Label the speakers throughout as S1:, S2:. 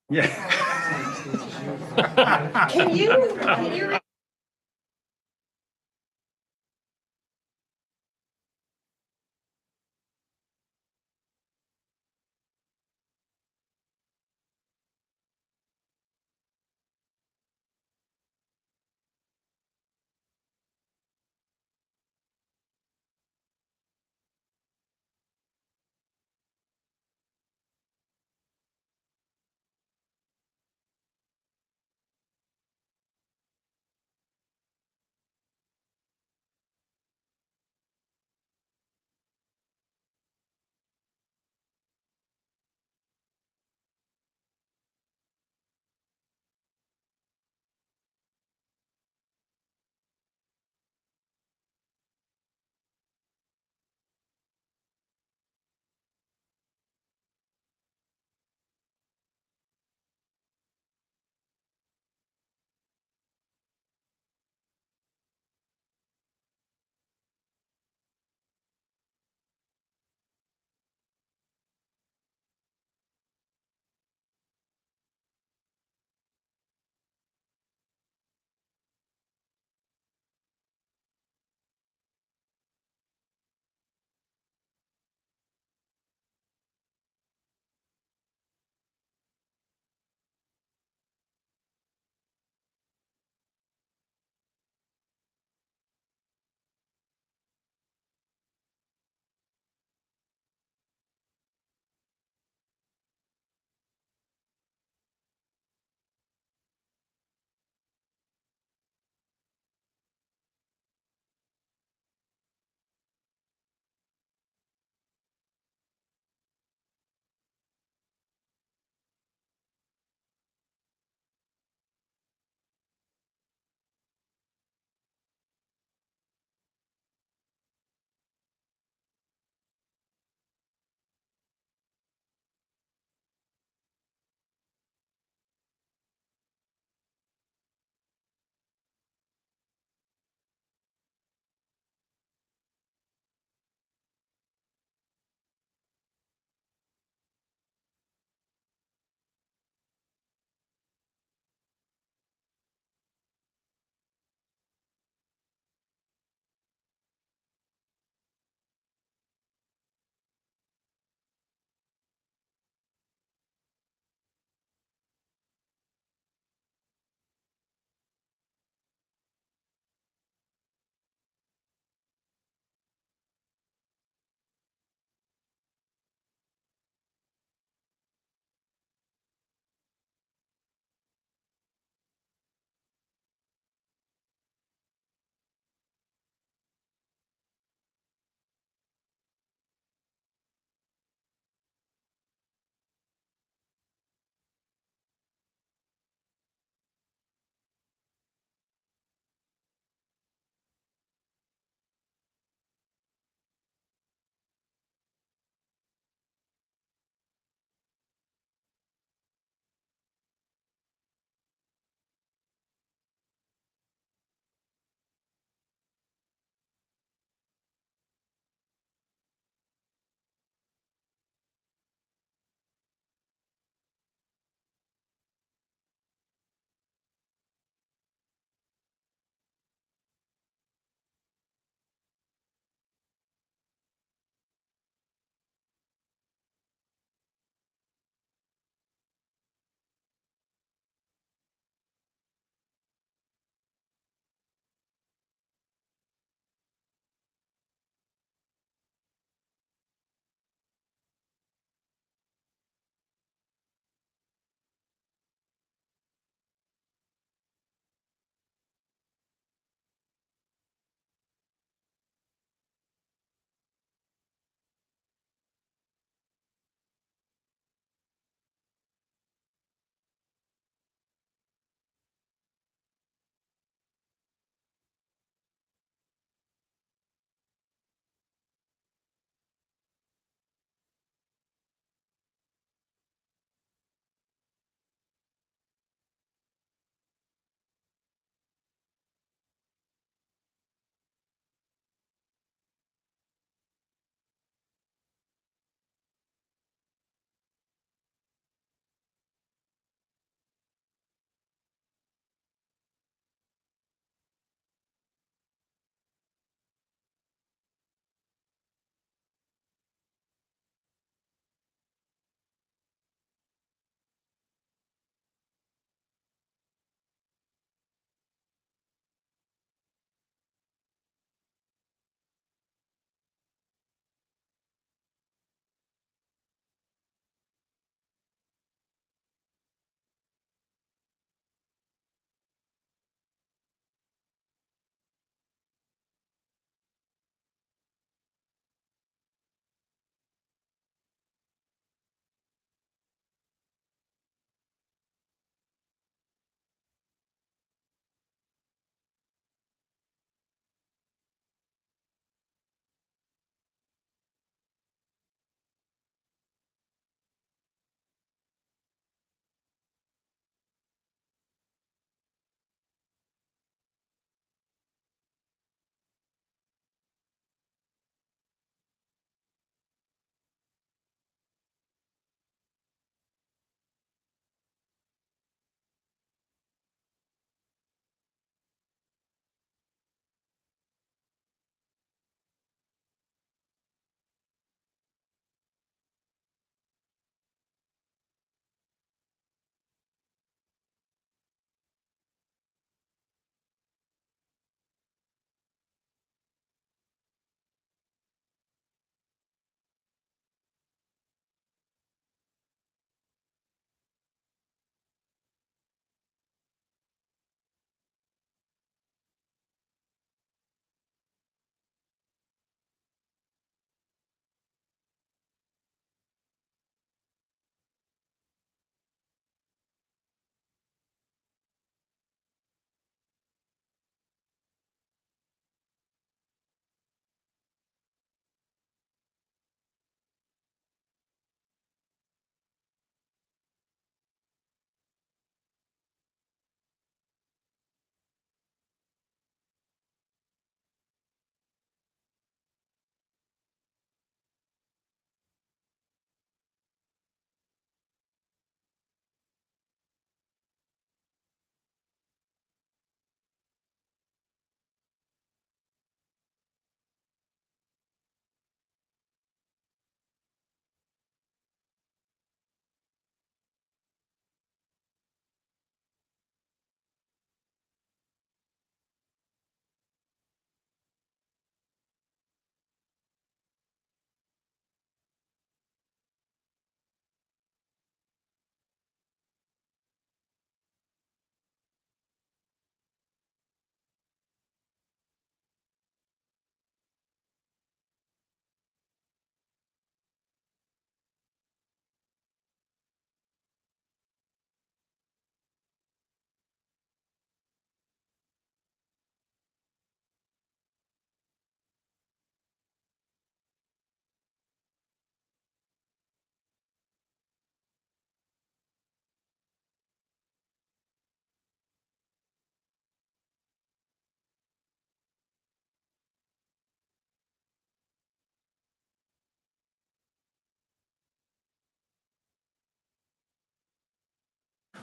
S1: Yeah.
S2: Can you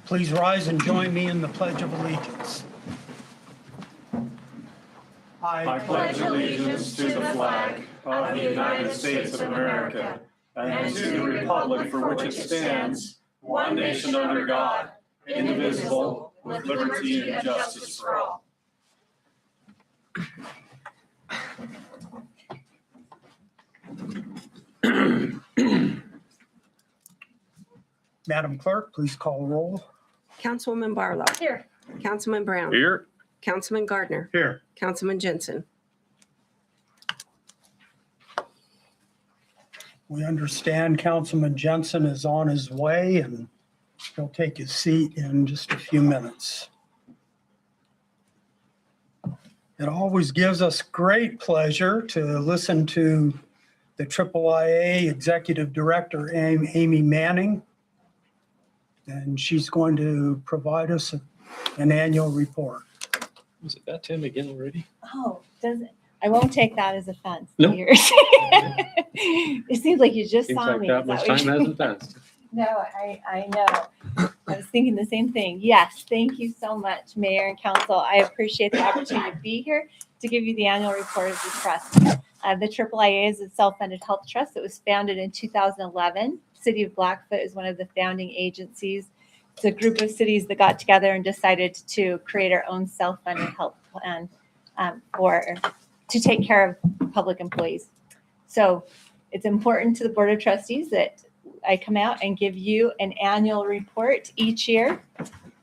S1: Please rise and join me in the Pledge of Allegiance.
S3: I pledge allegiance to the flag of the United States of America and to the republic for which it stands, one nation under God, indivisible, with liberty and justice for all.
S1: Madam Clerk, please call roll.
S4: Councilwoman Barlow.
S2: Here.
S4: Councilman Brown.
S3: Here.
S4: Councilman Gardner.
S3: Here.
S4: Councilman Jensen.
S1: We understand Councilman Jensen is on his way and he'll take his seat in just a few minutes. It always gives us great pleasure to listen to the IIIA Executive Director, Amy Manning. And she's going to provide us an annual report.
S3: Was it that time again already?
S2: Oh, does it? I won't take that as offense.
S3: No.
S2: It seems like you just
S3: Seems
S2: saw
S3: like
S2: me.
S3: that
S2: Is
S3: much
S2: what
S3: time
S2: you-
S3: hasn't passed.
S2: No, I know. I was thinking the same thing. Yes, thank you so much, Mayor and Council. I appreciate the opportunity to be here to give you the annual report of the trust. The IIIA is a self-funded health trust that was founded in 2011. City of Blackfoot is one of the founding agencies. It's a group of cities that got together and decided to create our own self-funded health plan to take care of public employees. So it's important to the Board of Trustees that I come out and give you an annual report each year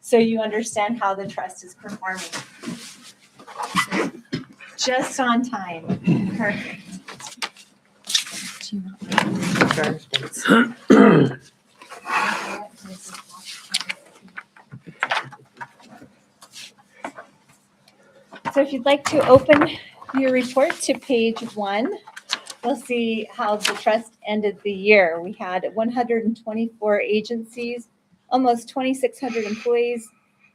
S2: so you understand how the trust is performing. Just on time. Perfect. So if you'd like to open your report to page 1, we'll see how the trust ended the year. We had 124 agencies, almost 2,600 employees,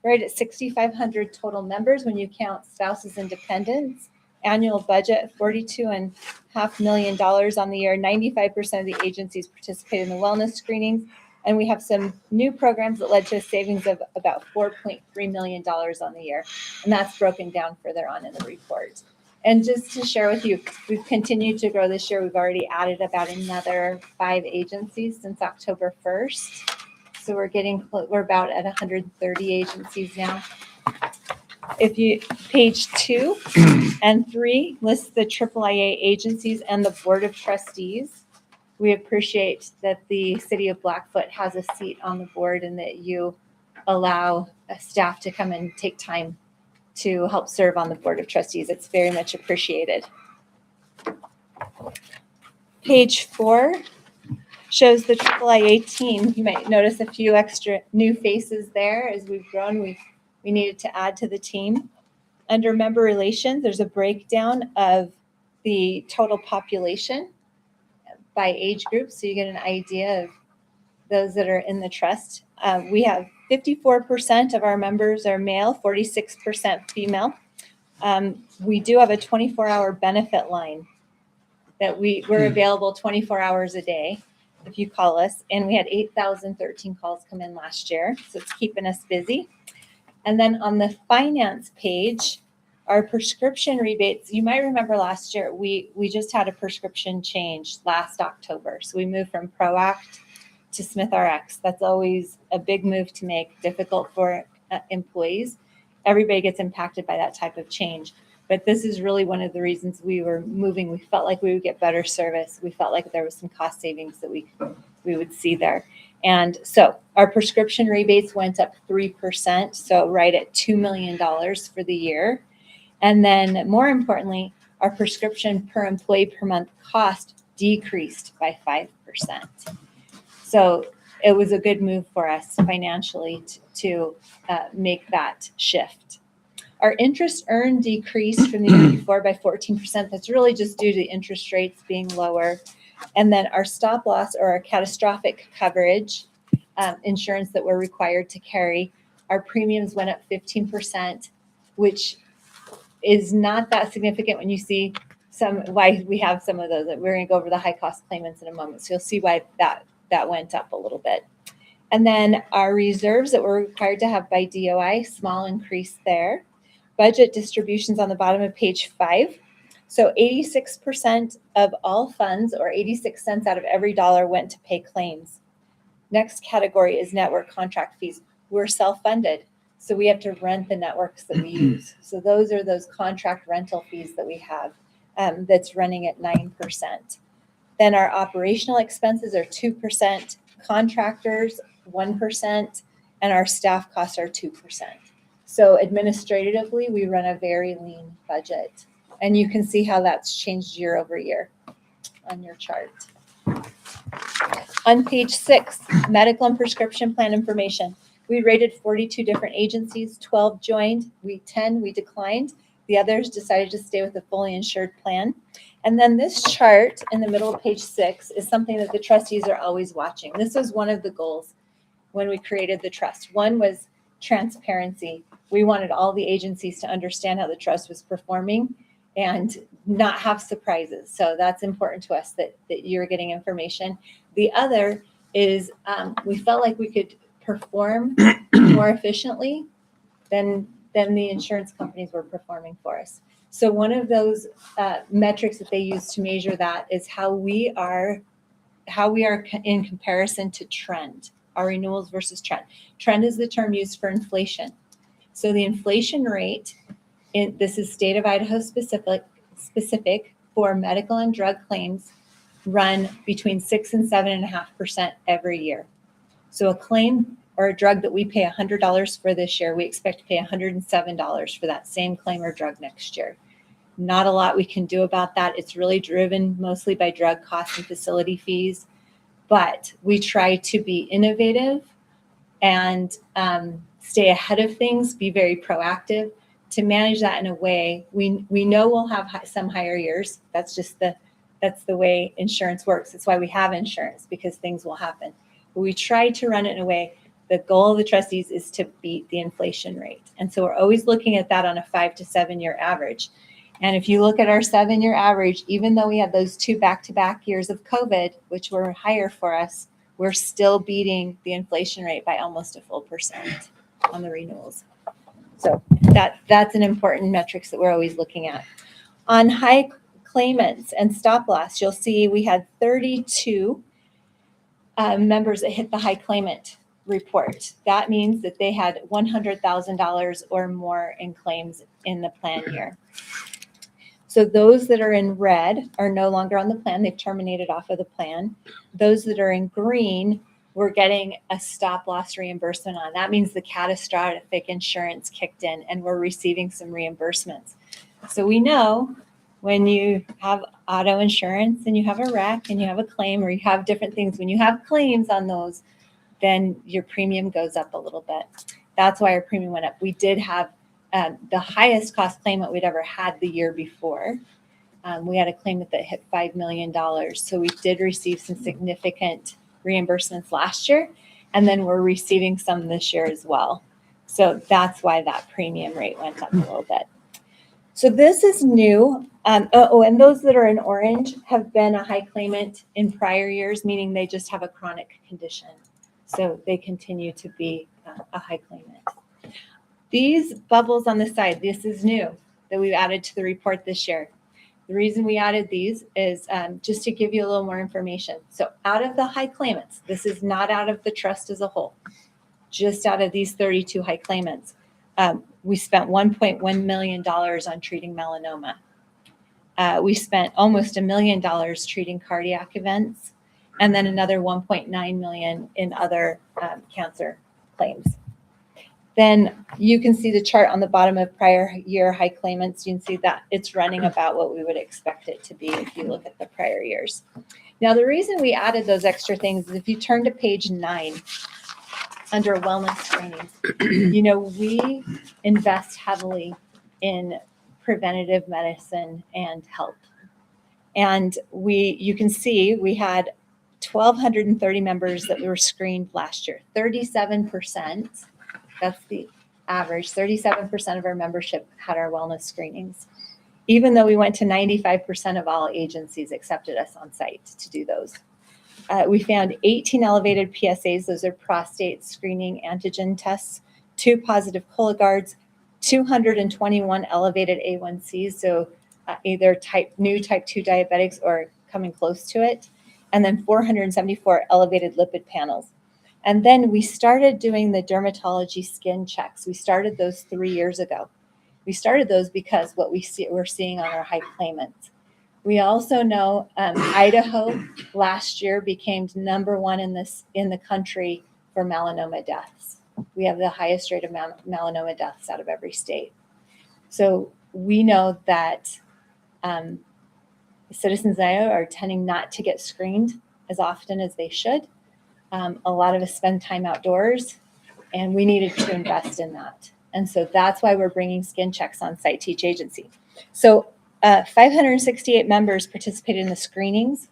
S2: right at 6,500 total members when you count spouses and dependents. Annual budget, $42.5 million on the year. 95% of the agencies participated in the wellness screenings. And we have some new programs that led to a savings of about $4.3 million on the year. And that's broken down further on in the report. And just to share with you, we've continued to grow this year. We've already added about another 5 agencies since October 1st. So we're about at 130 agencies now. If you, page 2 and 3 lists the IIIA agencies and the Board of Trustees. We appreciate that the City of Blackfoot has a seat on the board and that you allow staff to come and take time to help serve on the Board of Trustees. It's very much appreciated. Page 4 shows the IIIA team. You might notice a few extra new faces there. As we've grown, we needed to add to the team. Under member relations, there's a breakdown of the total population by age group, so you get an idea of those that are in the trust. We have 54% of our members are male, 46% female. We do have a 24-hour benefit line that we're available 24 hours a day if you call us. And we had 8,013 calls come in last year, so it's keeping us busy. And then on the finance page, our prescription rebates, you might remember last year, we just had a prescription change last October. So we moved from ProAct to SmithRx. That's always a big move to make, difficult for employees. Everybody gets impacted by that type of change. But this is really one of the reasons we were moving. We felt like we would get better service. We felt like there was some cost savings that we would see there. And so our prescription rebates went up 3%, so right at $2 million for the year. And then more importantly, our prescription per employee per month cost decreased by 5%. So it was a good move for us financially to make that shift. Our interest earned decreased from the year before by 14%. That's really just due to interest rates being lower. And then our stop loss or our catastrophic coverage insurance that we're required to carry, our premiums went up 15%, which is not that significant when you see why we have some of those. We're going to go over the high cost claimants in a moment. So you'll see why that went up a little bit. And then our reserves that we're required to have by DOI, small increase there. Budget distributions on the bottom of page 5. So 86% of all funds, or 86 cents out of every dollar, went to pay claims. Next category is network contract fees. We're self-funded, so we have to rent the networks that we use. So those are those contract rental fees that we have that's running at 9%. Then our operational expenses are 2%, contractors 1%, and our staff costs are 2%. So administratively, we run a very lean budget. And you can see how that's changed year over year on your chart. On page 6, medical and prescription plan information. We rated 42 different agencies, 12 joined, 10 we declined. The others decided to stay with the fully insured plan. And then this chart in the middle of page 6 is something that the trustees are always watching. This was one of the goals when we created the trust. One was transparency. We wanted all the agencies to understand how the trust was performing and not have surprises. So that's important to us that you're getting information. The other is we felt like we could perform more efficiently than the insurance companies were performing for us. So one of those metrics that they use to measure that is how we are in comparison to trend, our renewals versus trend. Trend is the term used for inflation. So the inflation rate, this is state of Idaho specific for medical and drug claims, run between 6 and 7.5% every year. So a claim or a drug that we pay $100 for this year, we expect to pay $107 for that same claim or drug next year. Not a lot we can do about that. It's really driven mostly by drug costs and facility fees, but we try to be innovative and stay ahead of things, be very proactive to manage that in a way. We know we'll have some higher years. That's the way insurance works. That's why we have insurance, because things will happen. But we try to run it in a way. The goal of the trustees is to beat the inflation rate. And so we're always looking at that on a 5 to 7 year average. And if you look at our 7-year average, even though we had those 2 back-to-back years of COVID, which were higher for us, we're still beating the inflation rate by almost a full percent on the renewals. So that's an important metrics that we're always looking at. On high claimants and stop loss, you'll see we had 32 members that hit the high claimant report. That means that they had $100,000 or more in claims in the plan year. So those that are in red are no longer on the plan. They've terminated off of the plan. Those that are in green, we're getting a stop loss reimbursement on. That means the catastrophic insurance kicked in and we're receiving some reimbursements. So we know when you have auto insurance and you have a wreck and you have a claim, or you have different things, when you have claims on those, then your premium goes up a little bit. That's why our premium went up. We did have the highest cost claimant we'd ever had the year before. We had a claimant that hit $5 million. So we did receive some significant reimbursements last year, and then we're receiving some this year as well. So that's why that premium rate went up a little bit. So this is new. And those that are in orange have been a high claimant in prior years, meaning they just have a chronic condition. So they continue to be a high claimant. These bubbles on the side, this is new that we've added to the report this year. The reason we added these is just to give you a little more information. So out of the high claimants, this is not out of the trust as a whole, just out of these 32 high claimants. We spent $1.1 million on treating melanoma. We spent almost $1 million treating cardiac events, and then another $1.9 million in other cancer claims. Then you can see the chart on the bottom of prior year high claimants. You can see that it's running about what we would expect it to be if you look at the prior years. Now, the reason we added those extra things is if you turn to page 9 under wellness screenings, we invest heavily in preventative medicine and health. And you can see we had 1,230 members that were screened last year, 37%. That's the average. 37% of our membership had our wellness screenings, even though we went to 95% of all agencies accepted us on site to do those. We found 18 elevated PSAs. Those are prostate screening antigen tests, 2 positive Cologuards, 221 elevated A1Cs, so either type 2 diabetics or coming close to it, and then 474 elevated lipid panels. And then we started doing the dermatology skin checks. We started those 3 years ago. We started those because what we're seeing on our high claimants. We also know Idaho last year became number 1 in the country for melanoma deaths. We have the highest rate of melanoma deaths out of every state. So we know that citizens in Idaho are tending not to get screened as often as they should. A lot of us spend time outdoors, and we needed to invest in that. And so that's why we're bringing skin checks on site to each agency. So 568 members participated in the screenings.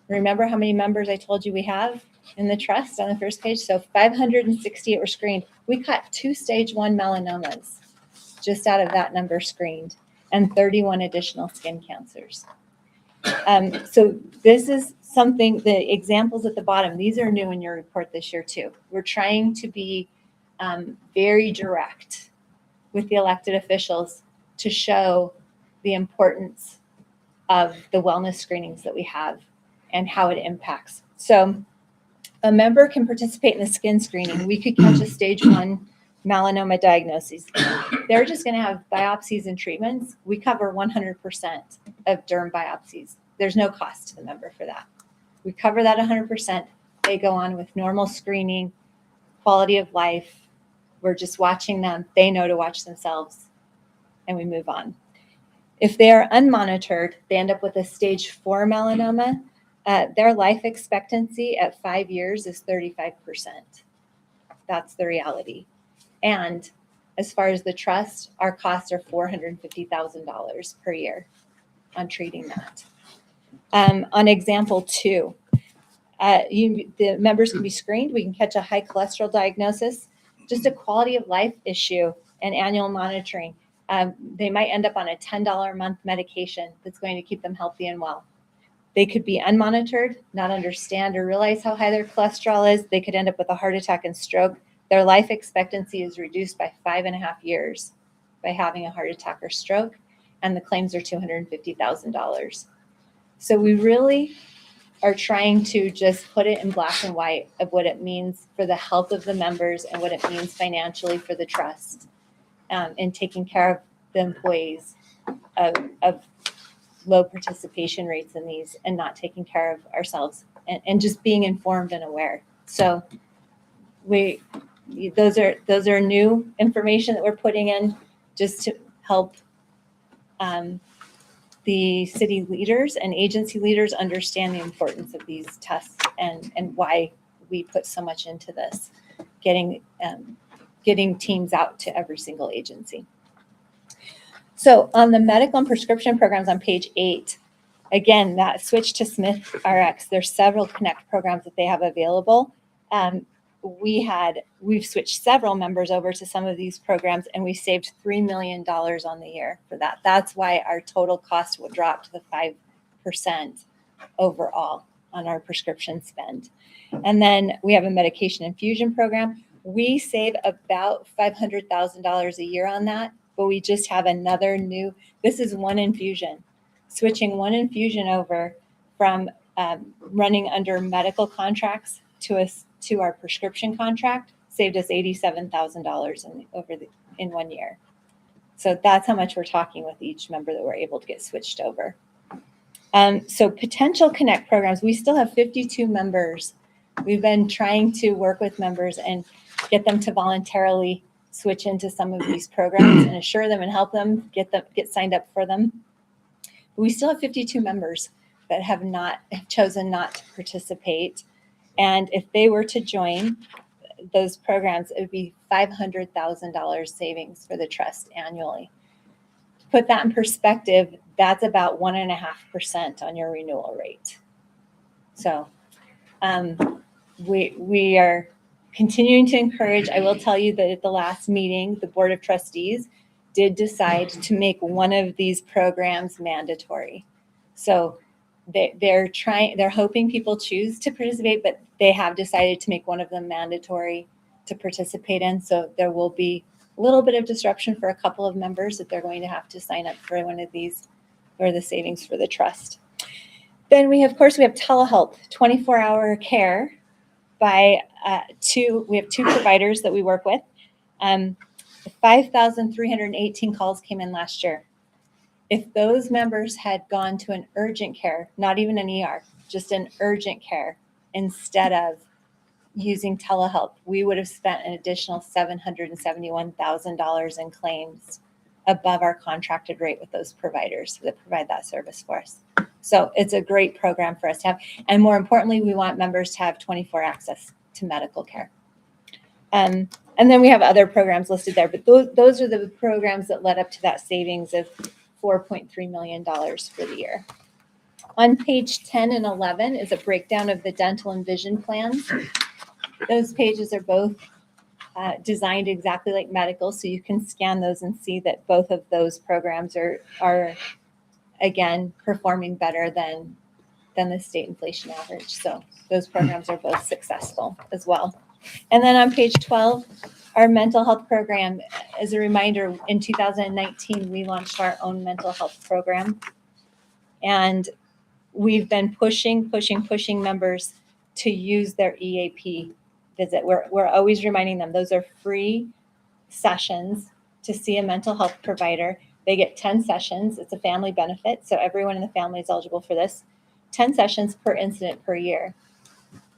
S2: Remember how many members I told you we have in the trust on the first page? So 568 were screened. We caught 2 stage 1 melanomas just out of that number screened, and 31 additional skin cancers. So this is something, the examples at the bottom, these are new in your report this year too. We're trying to be very direct with the elected officials to show the importance of the wellness screenings that we have and how it impacts. So a member can participate in the skin screening. We could catch a stage 1 melanoma diagnosis. They're just going to have biopsies and treatments. We cover 100% of derm biopsies. There's no cost to the member for that. We cover that 100%. They go on with normal screening, quality of life. We're just watching them. They know to watch themselves, and we move on. If they are unmonitored, they end up with a stage 4 melanoma. Their life expectancy at 5 years is 35%. That's the reality. And as far as the trust, our costs are $450,000 per year on treating that. On example 2, the members can be screened. We can catch a high cholesterol diagnosis, just a quality of life issue, and annual monitoring. They might end up on a $10 a month medication that's going to keep them healthy and well. They could be unmonitored, not understand or realize how high their cholesterol is. They could end up with a heart attack and stroke. Their life expectancy is reduced by 5.5 years by having a heart attack or stroke, and the claims are $250,000. So we really are trying to just put it in black and white of what it means for the health of the members and what it means financially for the trust, and taking care of the employees of low participation rates in these, and not taking care of ourselves, and just being informed and aware. So those are new information that we're putting in just to help the city leaders and agency leaders understand the importance of these tests and why we put so much into this, getting teams out to every single agency. So on the medical and prescription programs on page 8, again, that switch to Smith RX, there's several Connect programs that they have available. We've switched several members over to some of these programs, and we saved $3 million on the year for that. That's why our total cost will drop to the 5% overall on our prescription spend. And then we have a medication infusion program. We save about $500,000 a year on that, but we just have another new, this is one infusion. Switching one infusion over from running under medical contracts to our prescription contract saved us $87,000 in 1 year. So that's how much we're talking with each member that we're able to get switched over. So potential Connect programs, we still have 52 members. We've been trying to work with members and get them to voluntarily switch into some of these programs and assure them and help them get signed up for them. But we still have 52 members that have chosen not to participate. And if they were to join those programs, it would be $500,000 savings for the trust annually. To put that in perspective, that's about 1.5% on your renewal rate. So we are continuing to encourage. I will tell you that at the last meeting, the Board of Trustees did decide to make one of these programs mandatory. So they're hoping people choose to participate, but they have decided to make one of them mandatory to participate in. So there will be a little bit of disruption for a couple of members that they're going to have to sign up for one of these or the savings for the trust. Then we have telehealth, 24-hour care by we have two providers that we work with. 5,318 calls came in last year. If those members had gone to an urgent care, not even an ER, just an urgent care, instead of using telehealth, we would have spent an additional $771,000 in claims above our contracted rate with those providers that provide that service for us. So it's a great program for us to have. And more importantly, we want members to have 24 access to medical care. And then we have other programs listed there, but those are the programs that led up to that savings of $4.3 million for the year. On page 10 and 11 is a breakdown of the dental and vision plans. Those pages are both designed exactly like medical, so you can scan those and see that both of those programs are again performing better than the state inflation average. So those programs are both successful as well. And then on page 12, our mental health program, as a reminder, in 2019, we launched our own mental health program. And we've been pushing members to use their EAP visit. We're always reminding them those are free sessions to see a mental health provider. They get 10 sessions. It's a family benefit, so everyone in the family is eligible for this. 10 sessions per incident per year.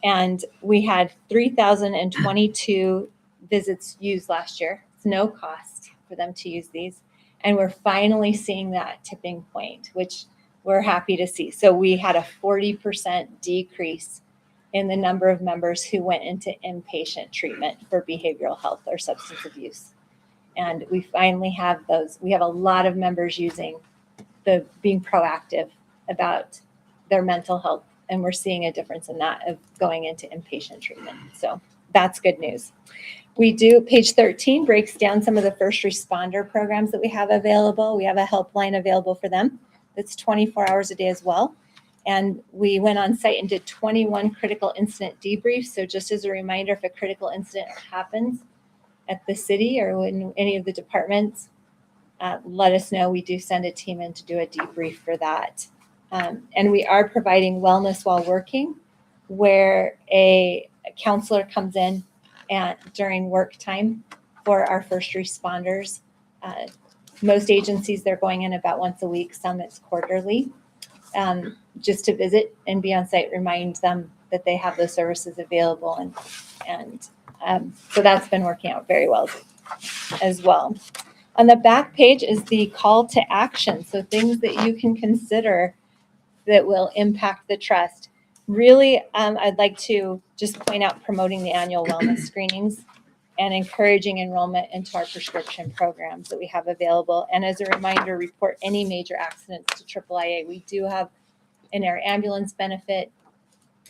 S2: And we had 3,022 visits used last year. It's no cost for them to use these. And we're finally seeing that tipping point, which we're happy to see. So we had a 40% decrease in the number of members who went into inpatient treatment for behavioral health or substance abuse. And we finally have those. We have a lot of members using being proactive about their mental health. And we're seeing a difference in that of going into inpatient treatment. So that's good news. Page 13 breaks down some of the first responder programs that we have available. We have a helpline available for them. That's 24 hours a day as well. And we went on site and did 21 critical incident debriefs. So just as a reminder, if a critical incident happens at the city or in any of the departments, let us know. We do send a team in to do a debrief for that. And we are providing wellness while working, where a counselor comes in during work time for our first responders. Most agencies, they're going in about once a week. Some it's quarterly, just to visit and be on site, remind them that they have those services available. And so that's been working out very well as well. On the back page is the call to action. So things that you can consider that will impact the trust. Really, I'd like to just point out promoting the annual wellness screenings and encouraging enrollment into our prescription programs that we have available. And as a reminder, report any major accidents to AAA. We do have an air ambulance benefit.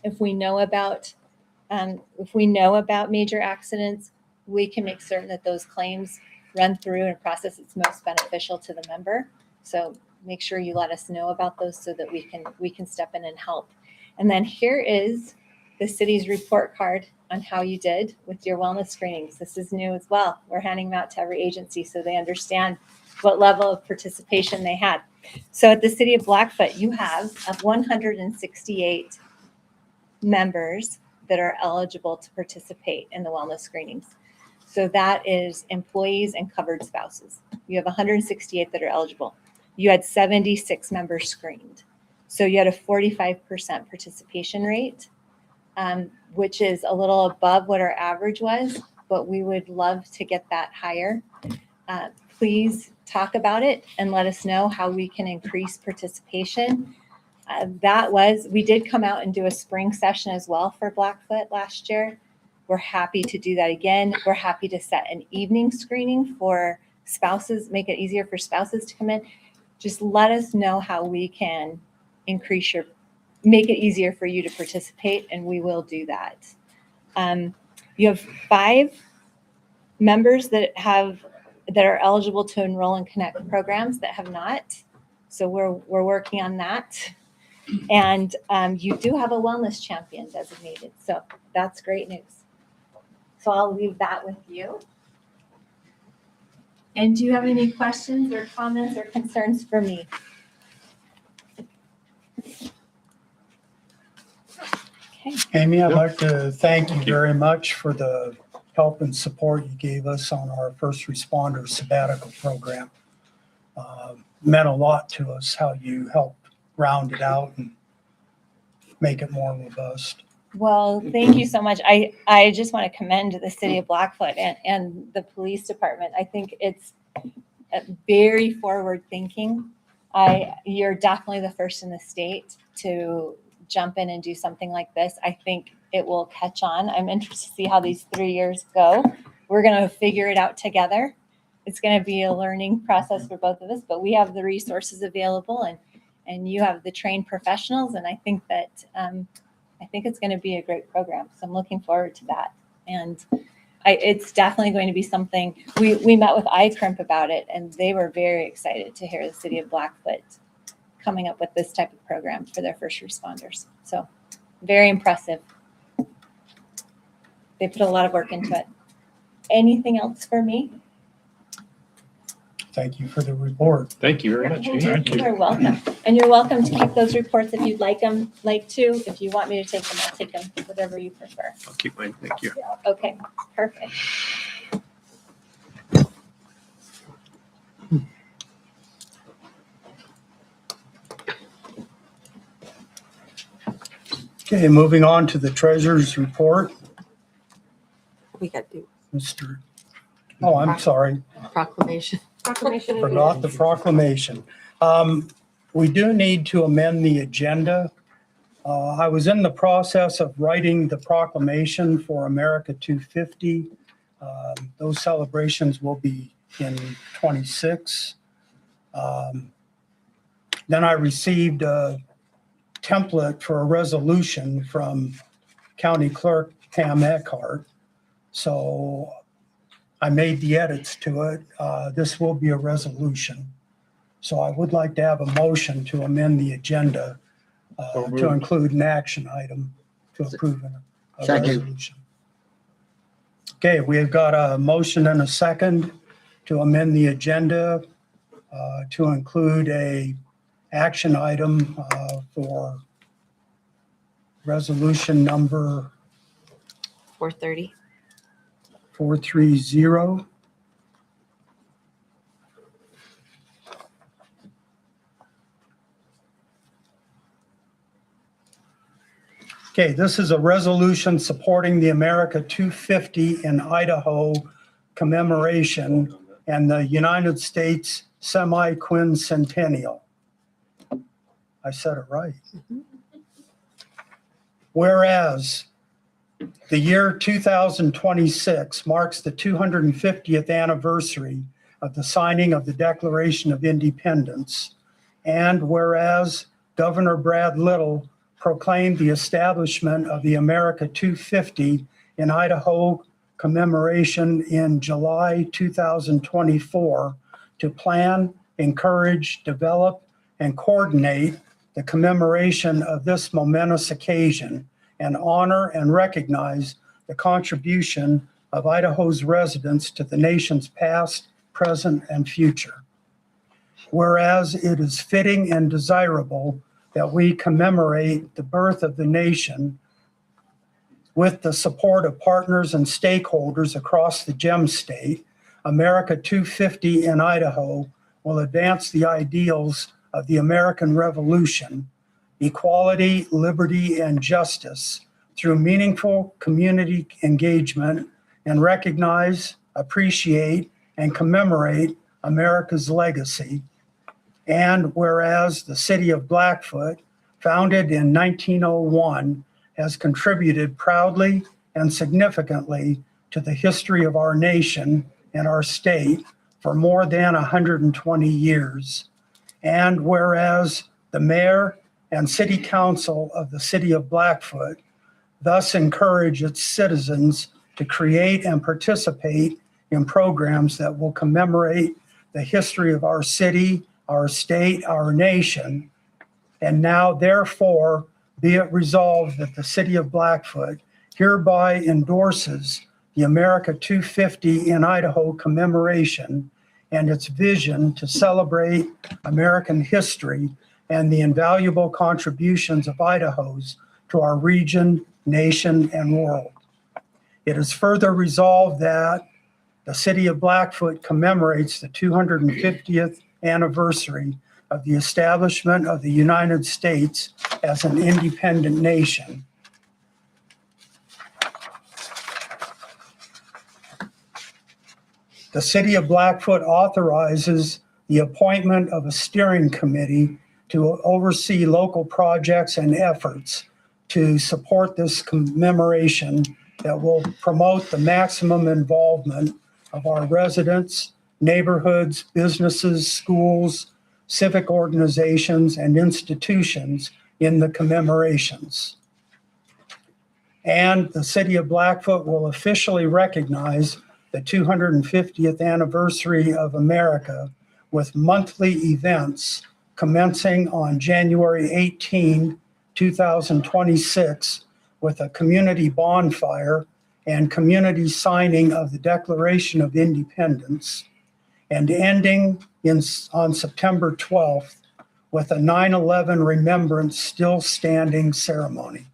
S2: If we know about major accidents, we can make certain that those claims run through and process it's most beneficial to the member. So make sure you let us know about those so that we can step in and help. And then here is the city's report card on how you did with your wellness screenings. This is new as well. We're handing them out to every agency so they understand what level of participation they had. So at the city of Blackfoot, you have 168 members that are eligible to participate in the wellness screenings. So that is employees and covered spouses. You have 168 that are eligible. You had 76 members screened. So you had a 45% participation rate, which is a little above what our average was, but we would love to get that higher. Please talk about it and let us know how we can increase participation. We did come out and do a spring session as well for Blackfoot last year. We're happy to do that again. We're happy to set an evening screening for spouses, make it easier for spouses to come in. Just let us know how we can make it easier for you to participate, and we will do that. You have 5 members that are eligible to enroll in Connect programs that have not. So we're working on that. And you do have a wellness champion designated, so that's great news. So I'll leave that with you. And do you have any questions or comments or concerns for me? Okay.
S1: Amy, I'd like to thank you very much for the help and support you gave us on our first responder sabbatical program. Meant a lot to us how you helped round it out and make it more robust.
S2: Well, thank you so much. I just want to commend the city of Blackfoot and the police department. I think it's very forward thinking. You're definitely the first in the state to jump in and do something like this. I think it will catch on. I'm interested to see how these 3 years go. We're going to figure it out together. It's going to be a learning process for both of us, but we have the resources available and you have the trained professionals. And I think that, I think it's going to be a great program. So I'm looking forward to that. And it's definitely going to be something, we met with ICRIMP about it, and they were very excited to hear the city of Blackfoot coming up with this type of program for their first responders. So very impressive. They put a lot of work into it. Anything else for me?
S1: Thank you for the report.
S3: Thank you very much.
S2: You're welcome. And you're welcome to keep those reports if you'd like to. If you want me to take them, I'll take them, whatever you prefer.
S3: I'll keep mine. Thank you.
S2: Okay, perfect.
S1: Okay, moving on to the treasurer's report.
S4: We got to do
S1: Mr. Oh, I'm sorry.
S4: proclamation.
S1: Forgot the proclamation. We do need to amend the agenda. I was in the process of writing the proclamation for America 250. Those celebrations will be in 26. Then I received a template for a resolution from County Clerk Pam Eckhart. So I made the edits to it. This will be a resolution. So I would like to have a motion to amend the agenda to include an action item to approve a
S5: Second.
S1: resolution. Okay, we have got a motion and a second to amend the agenda to include a action item for resolution number
S4: 430.
S1: 430. Okay, this is a resolution supporting the America 250 in Idaho commemoration and the United States semi-quincentennial. I said it right. Whereas the year 2026 marks the 250th anniversary of the signing of the Declaration of Independence, and whereas Governor Brad Little proclaimed the establishment of the America 250 in Idaho commemoration in July 2024 to plan, encourage, develop, and coordinate the commemoration of this momentous occasion and honor and recognize the contribution of Idaho's residents to the nation's past, present, and future. Whereas it is fitting and desirable that we commemorate the birth of the nation with the support of partners and stakeholders across the Gem State, America 250 in Idaho will advance the ideals of the American Revolution, equality, liberty, and justice through meaningful community engagement and recognize, appreciate, and commemorate America's legacy. And whereas the city of Blackfoot, founded in 1901, has contributed proudly and significantly to the history of our nation and our state for more than 120 years. And whereas the mayor and city council of the city of Blackfoot thus encourage its citizens to create and participate in programs that will commemorate the history of our city, our state, our nation. And now therefore be it resolved that the city of Blackfoot hereby endorses the America 250 in Idaho commemoration and its vision to celebrate American history and the invaluable contributions of Idahos to our region, nation, and world. It is further resolved that the city of Blackfoot commemorates the 250th anniversary of the establishment of the United States as an independent nation. The city of Blackfoot authorizes the appointment of a steering committee to oversee local projects and efforts to support this commemoration that will promote the maximum involvement of our residents, neighborhoods, businesses, schools, civic organizations, and institutions in the commemorations. And the city of Blackfoot will officially recognize the 250th anniversary of America with monthly events commencing on January 18, 2026, with a community bonfire and community signing of the Declaration of Independence, and ending on September 12th with a 9/11 Remembrance Still Standing ceremony.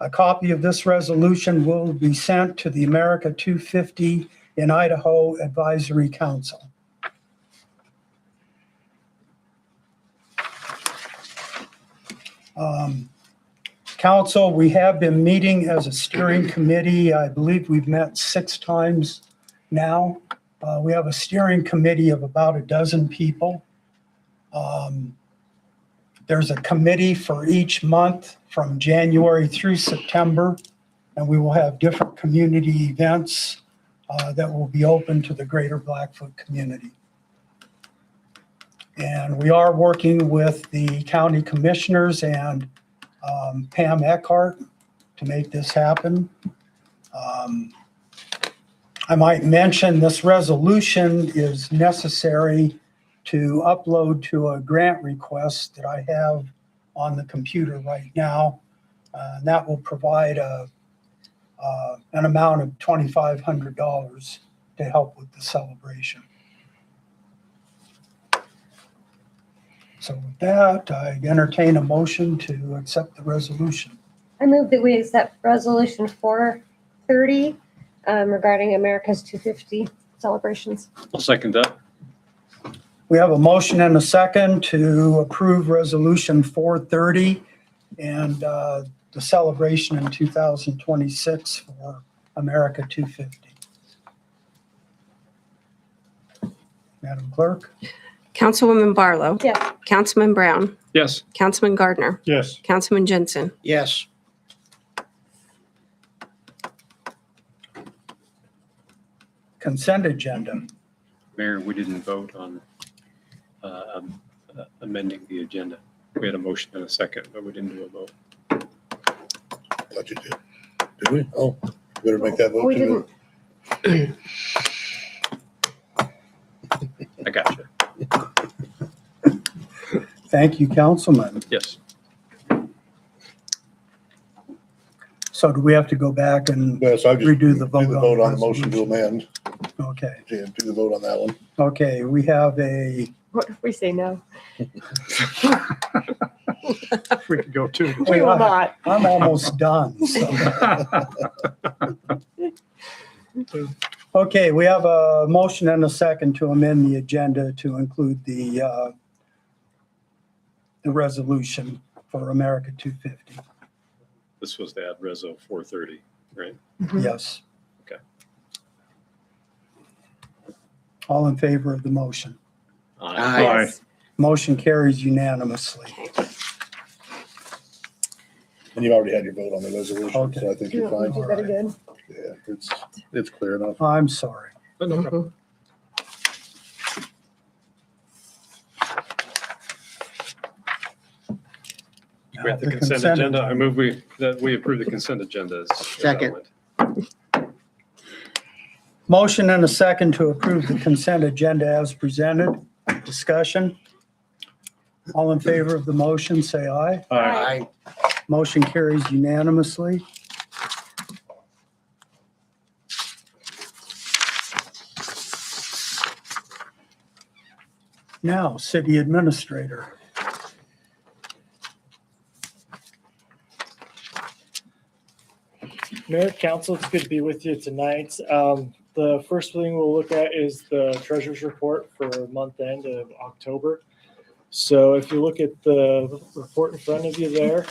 S1: A copy of this resolution will be sent to the America 250 in Idaho Advisory Council. Council, we have been meeting as a steering committee. I believe we've met 6 times now. We have a steering committee of about a dozen people. There's a committee for each month from January through September, and we will have different community events that will be open to the greater Blackfoot community. And we are working with the county commissioners and Pam Eckhart to make this happen. I might mention this resolution is necessary to upload to a grant request that I have on the computer right now. And that will provide an amount of $2,500 to help with the celebration. So with that, I entertain a motion to accept the resolution.
S5: I move that we accept Resolution 430 regarding America's 250 celebrations.
S3: I'll second that.
S1: We have a motion and a second to approve Resolution 430 and the celebration in 2026 for America 250. Madam Clerk?
S6: Councilwoman Barlow.
S5: Yes.
S6: Councilman Brown.
S3: Yes.
S6: Councilman Gardner.
S3: Yes.
S6: Councilman Jensen.
S7: Yes.
S1: Consent agenda.
S8: Mayor, we didn't vote on amending the agenda. We had a motion and a second, but we didn't do a vote.
S7: Thought you did. Did we? Oh, better make that vote.
S5: We
S7: too.
S5: didn't.
S8: I got you.
S1: Thank you, Councilman.
S8: Yes.
S1: So do we have to go back and,
S7: Yes, I just
S1: Redo the vote
S7: do the
S1: on
S7: vote
S1: the
S7: on the motion to
S1: resolution.
S7: amend.
S1: okay.
S7: Yeah, do the vote on that one.
S1: Okay, we have a,
S5: What if we say no?
S3: We could go too.
S5: We will not.
S1: I'm almost done. So. Okay, we have a motion and a second to amend the agenda to include the resolution for America 250.
S8: This was to add Reso 430, right?
S1: Yes.
S8: Okay.
S1: All in favor of the motion?
S7: Aye.
S5: Yes.
S1: Motion carries unanimously.
S7: And you already had your vote on the resolution,
S1: Okay.
S7: so I think
S5: You
S7: you're
S5: don't
S7: fine.
S5: do that again.
S7: Yeah, it's clear enough.
S1: I'm sorry.
S6: Mhm.
S8: We have the consent agenda. I move that we approve the consent agenda. as
S7: Second.
S8: outlined.
S1: Motion and a second to approve the consent agenda as presented. Discussion? All in favor of the motion, say aye.
S8: Aye.
S1: Motion carries unanimously. Now, city administrator.
S9: Mayor, council, it's good to be with you tonight. The first thing we'll look at is the treasurer's report for month end of October. So if you look at the report in front of you there,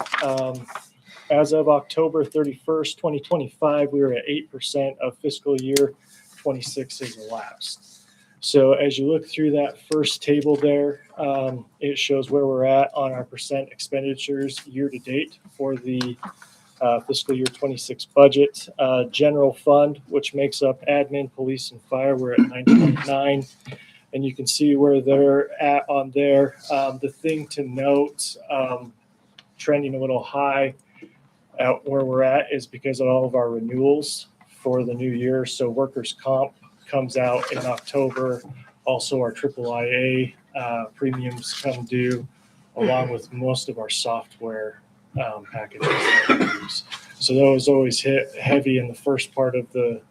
S9: as of October 31st, 2025, we were at 8% of fiscal year 26 has elapsed. So as you look through that first table there, it shows where we're at on our percent expenditures year to date for the fiscal year 26 budget. General fund, which makes up admin, police, and fire, we're at 9.9. And you can see where they're at on there. The thing to note, trending a little high at where we're at is because of all of our renewals for the new year. So workers' comp comes out in October. Also our AAA premiums come due, along with most of our software packages that we use. So those always hit heavy in the first part of the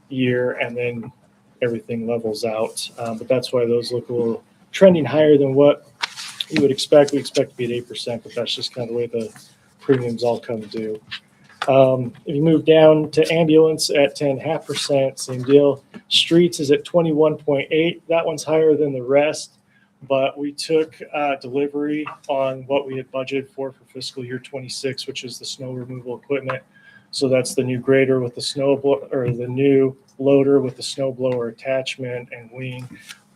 S9: year, and then everything levels out. But that's why those look a little trending higher than what you would expect. We expect to be at 8%, but that's just kind of the way the premiums all come due. If you move down to ambulance at 10.5%, same deal. Streets is at 21.8. That one's higher than the rest, but we took delivery on what we had budgeted for fiscal year 26, which is the snow removal equipment. So that's the new grader with the the new loader with the snow blower attachment and wing,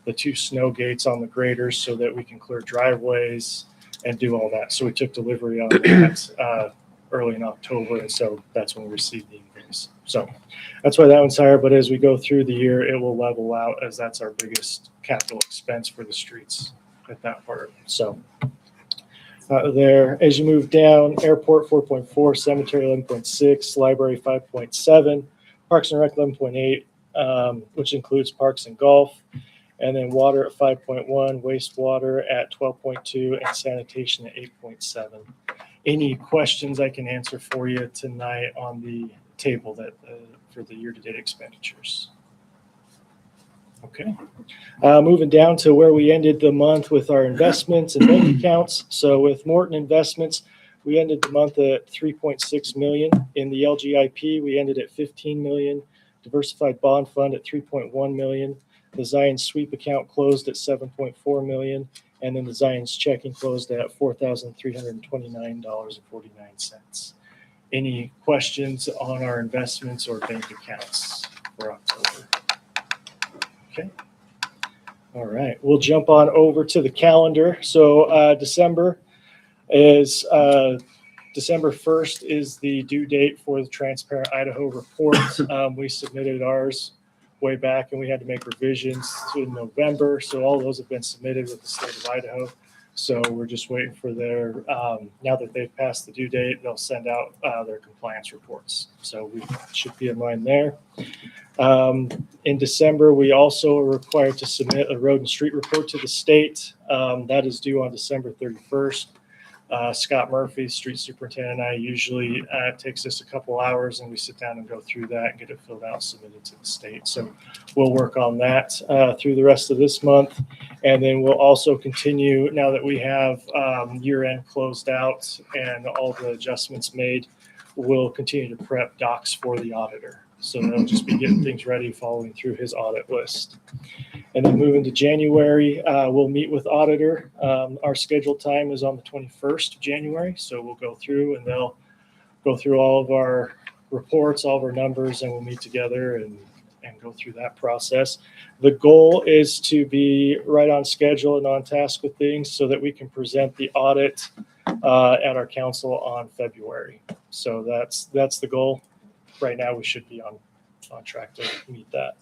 S9: the 2 snow gates on the graders so that we can clear driveways and do all that. So we took delivery on that early in October, and so that's when we received the invoice. So that's why that one's higher, but as we go through the year, it will level out as that's our biggest capital expense for the streets at that part. So there, as you move down, airport 4.4, cemetery 11.6, library 5.7, parks and rec 11.8, which includes parks and golf, and then water at 5.1, wastewater at 12.2, and sanitation at 8.7. Any questions I can answer for you tonight on the table that for the year-to-date expenditures? Okay. Moving down to where we ended the month with our investments and bank accounts. So with Morton Investments, we ended the month at 3.6 million. In the LGIP, we ended at 15 million. Diversified Bond Fund at 3.1 million. The Zions Sweep account closed at 7.4 million. And then the Zions checking closed at $4,329.49. Any questions on our investments or bank accounts for October? Okay. All right. We'll jump on over to the calendar. So December 1st is the due date for the Transparent Idaho report. We submitted ours way back, and we had to make revisions to November. So all those have been submitted with the state of Idaho. So we're just waiting for their, now that they've passed the due date, they'll send out their compliance reports. So we should be in line there. In December, we also are required to submit a road and street report to the state. That is due on December 31st. Scott Murphy, street superintendent, and I usually it takes us a couple hours, and we sit down and go through that and get it filled out and submitted to the state. So we'll work on that through the rest of this month. And then we'll also continue, now that we have year end closed out and all the adjustments made, we'll continue to prep docs for the auditor. So they'll just be getting things ready, following through his audit list. And then moving to January, we'll meet with auditor. Our scheduled time is on the 21st of January. So we'll go through, and they'll go through all of our reports, all of our numbers, and we'll meet together and go through that process. The goal is to be right on schedule and on task with things so that we can present the audit at our council on February. So that's the goal. Right now, we should be on track to meet that.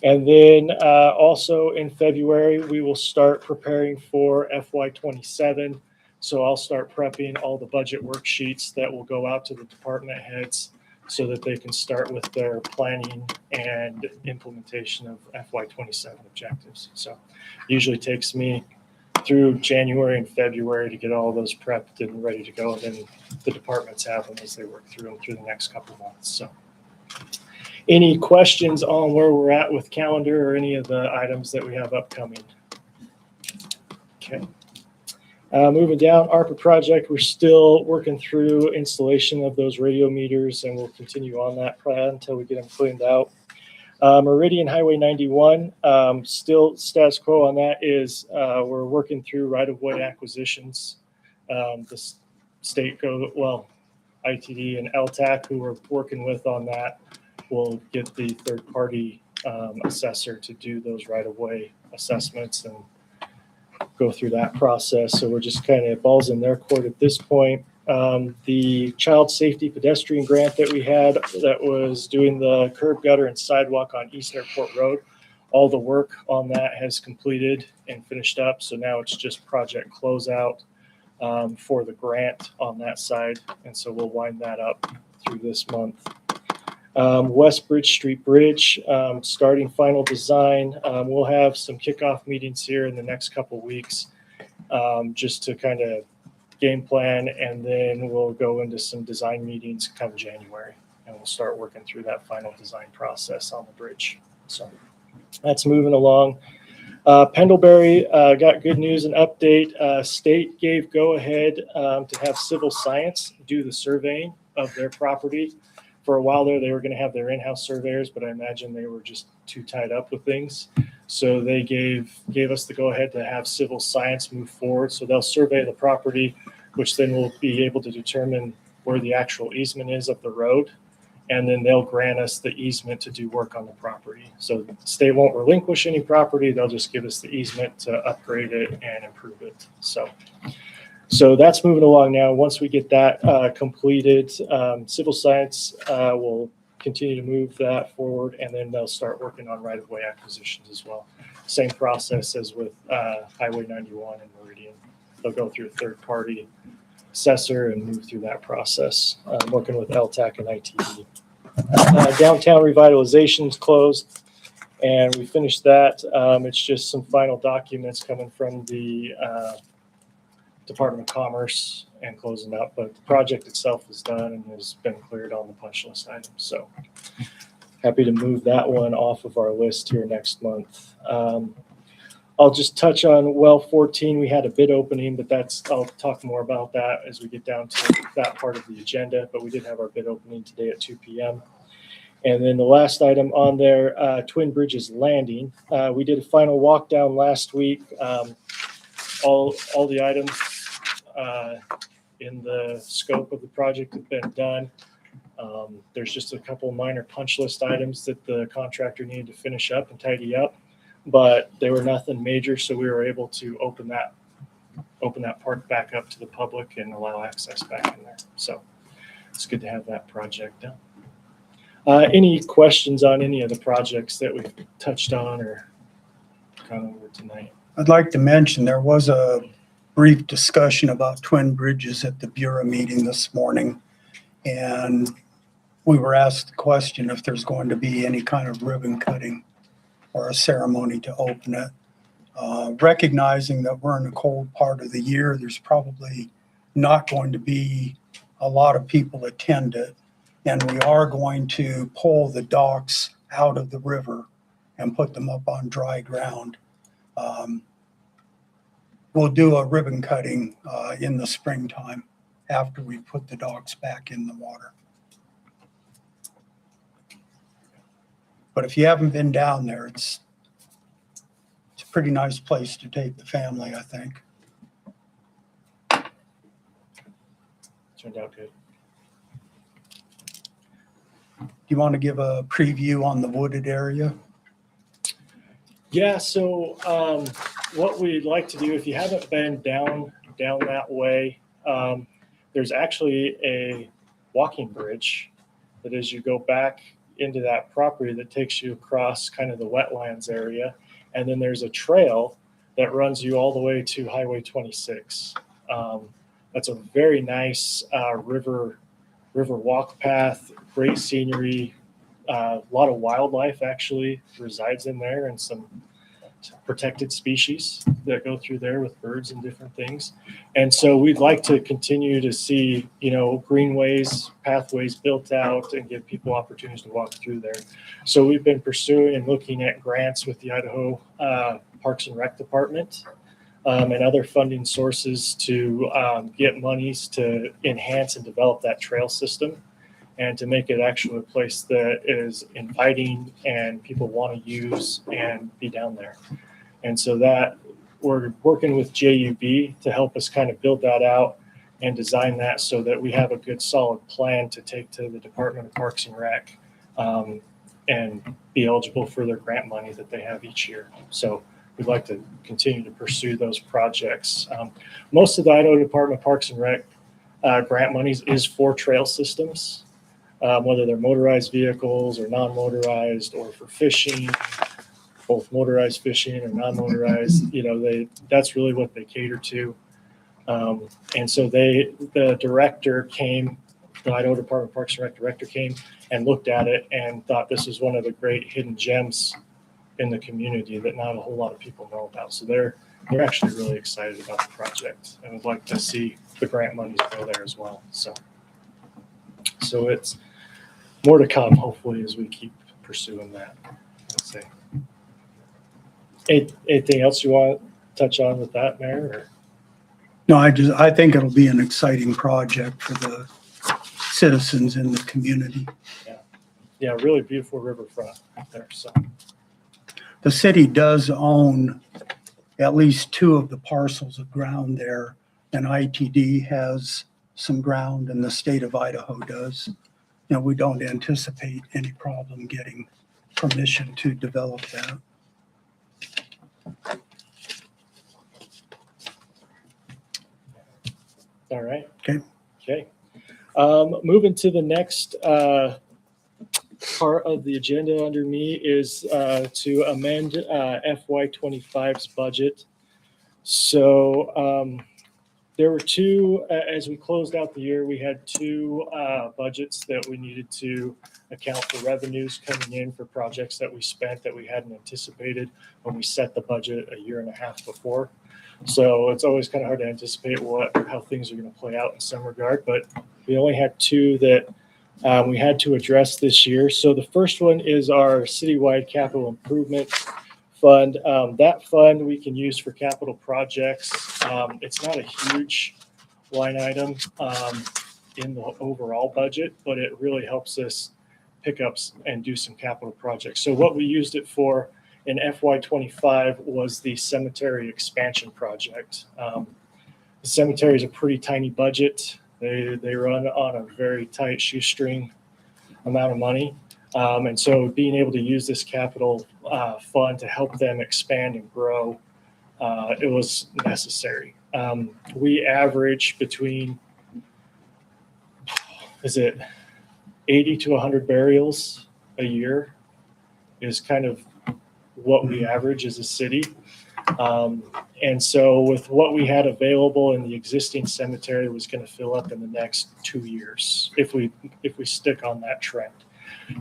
S9: And then also in February, we will start preparing for FY27. So I'll start prepping all the budget worksheets that will go out to the department heads so that they can start with their planning and implementation of FY27 objectives. So usually takes me through January and February to get all those prepped and ready to go. And then the departments have them as they work through them through the next couple of months. So any questions on where we're at with calendar or any of the items that we have upcoming? Okay. Moving down, ARPA project, we're still working through installation of those radio meters, and we'll continue on that plan until we get them cleaned out. Meridian Highway 91, still status quo on that is we're working through right-of-way acquisitions. The state ITD and LTAC, who we're working with on that, will get the third-party assessor to do those right-of-way assessments and go through that process. So we're just kind of balls in their court at this point. The child safety pedestrian grant that we had that was doing the curb gutter and sidewalk on East Airport Road, all the work on that has completed and finished up. So now it's just project closeout for the grant on that side. And so we'll wind that up through this month. West Bridge Street Bridge, starting final design. We'll have some kickoff meetings here in the next couple weeks just to kind of game plan, and then we'll go into some design meetings come January, and we'll start working through that final design process on the bridge. So that's moving along. Pendlebury got good news and update. State gave go ahead to have Civil Science do the surveying of their property. For a while there, they were going to have their in-house surveyors, but I imagine they were just too tied up with things. So they gave us the go-ahead to have Civil Science move forward. So they'll survey the property, which then we'll be able to determine where the actual easement is of the road. And then they'll grant us the easement to do work on the property. So the state won't relinquish any property. They'll just give us the easement to upgrade it and improve it. So that's moving along now. Once we get that completed, Civil Science will continue to move that forward, and then they'll start working on right-of-way acquisitions as well. Same process as with Highway 91 and Meridian. They'll go through a third-party assessor and move through that process, working with LTAC and ITD. Downtown revitalization's closed, and we finished that. It's just some final documents coming from the Department of Commerce and closing up, but the project itself is done and has been cleared on the punch list items. So happy to move that one off of our list here next month. I'll just touch on well 14. We had a bid opening, but I'll talk more about that as we get down to that part of the agenda. But we did have our bid opening today at 2 p.m. And then the last item on there, Twin Bridges Landing. We did a final walk down last week. All the items in the scope of the project have been done. There's just a couple minor punch list items that the contractor needed to finish up and tidy up, but they were nothing major, so we were able to open that park back up to the public and allow access back in there. So it's good to have that project done. Any questions on any of the projects that we've touched on or gone over tonight?
S1: I'd like to mention there was a brief discussion about Twin Bridges at the Bureau meeting this morning. And we were asked the question if there's going to be any kind of ribbon cutting or a ceremony to open it. Recognizing that we're in a cold part of the year, there's probably not going to be a lot of people attend it. And we are going to pull the docks out of the river and put them up on dry ground. We'll do a ribbon cutting in the springtime after we put the docks back in the water. But if you haven't been down there, it's a pretty nice place to take the family, I think.
S9: Turned out good.
S1: Do you want to give a preview on the wooded area?
S9: Yeah, so what we'd like to do, if you haven't been down that way, there's actually a walking bridge that as you go back into that property that takes you across kind of the wetlands area. And then there's a trail that runs you all the way to Highway 26. That's a very nice river walk path, great scenery. A lot of wildlife actually resides in there, and some protected species that go through there with birds and different things. And so we'd like to continue to see, greenways, pathways built out and give people opportunities to walk through there. So we've been pursuing and looking at grants with the Idaho Parks and Rec Department and other funding sources to get monies to enhance and develop that trail system and to make it actually a place that is inviting and people want to use and be down there. And so that we're working with JUB to help us kind of build that out and design that so that we have a good solid plan to take to the Department of Parks and Rec and be eligible for their grant money that they have each year. So we'd like to continue to pursue those projects. Most of the Idaho Department of Parks and Rec grant monies is for trail systems. Whether they're motorized vehicles or non-motorized or for fishing, both motorized fishing or non-motorized, that's really what they cater to. And so the director came, the Idaho Department of Parks and Rec director came and looked at it and thought this was one of the great hidden gems in the community that not a whole lot of people know about. So they're actually really excited about the project and would like to see the grant monies go there as well. So it's more to come, hopefully, as we keep pursuing that. Let's say. Anything else you want to touch on with that, Mayor? Or?
S1: No, I think it'll be an exciting project for the citizens in the community.
S9: Yeah, really beautiful riverfront out there. So
S1: The city does own at least 2 of the parcels of ground there, and ITD has some ground, and the state of Idaho does. We don't anticipate any problem getting permission to develop that.
S9: all right.
S1: Okay.
S9: Moving to the next part of the agenda under me is to amend FY25's budget. So there were 2, as we closed out the year, we had 2 budgets that we needed to account for revenues coming in for projects that we spent that we hadn't anticipated when we set the budget a year and a half before. So it's always kind of hard to anticipate how things are going to play out in some regard, but we only had 2 that we had to address this year. So the first one is our citywide capital improvement fund. That fund we can use for capital projects. It's not a huge line item in the overall budget, but it really helps us pick up and do some capital projects. So what we used it for in FY25 was the cemetery expansion project. The cemetery is a pretty tiny budget. They run on a very tight shoestring amount of money. And so being able to use this capital fund to help them expand and grow, it was necessary. We average between, 80 to 100 burials a year is kind of what we average as a city. And so with what we had available in the existing cemetery was going to fill up in the next 2 years if we stick on that trend.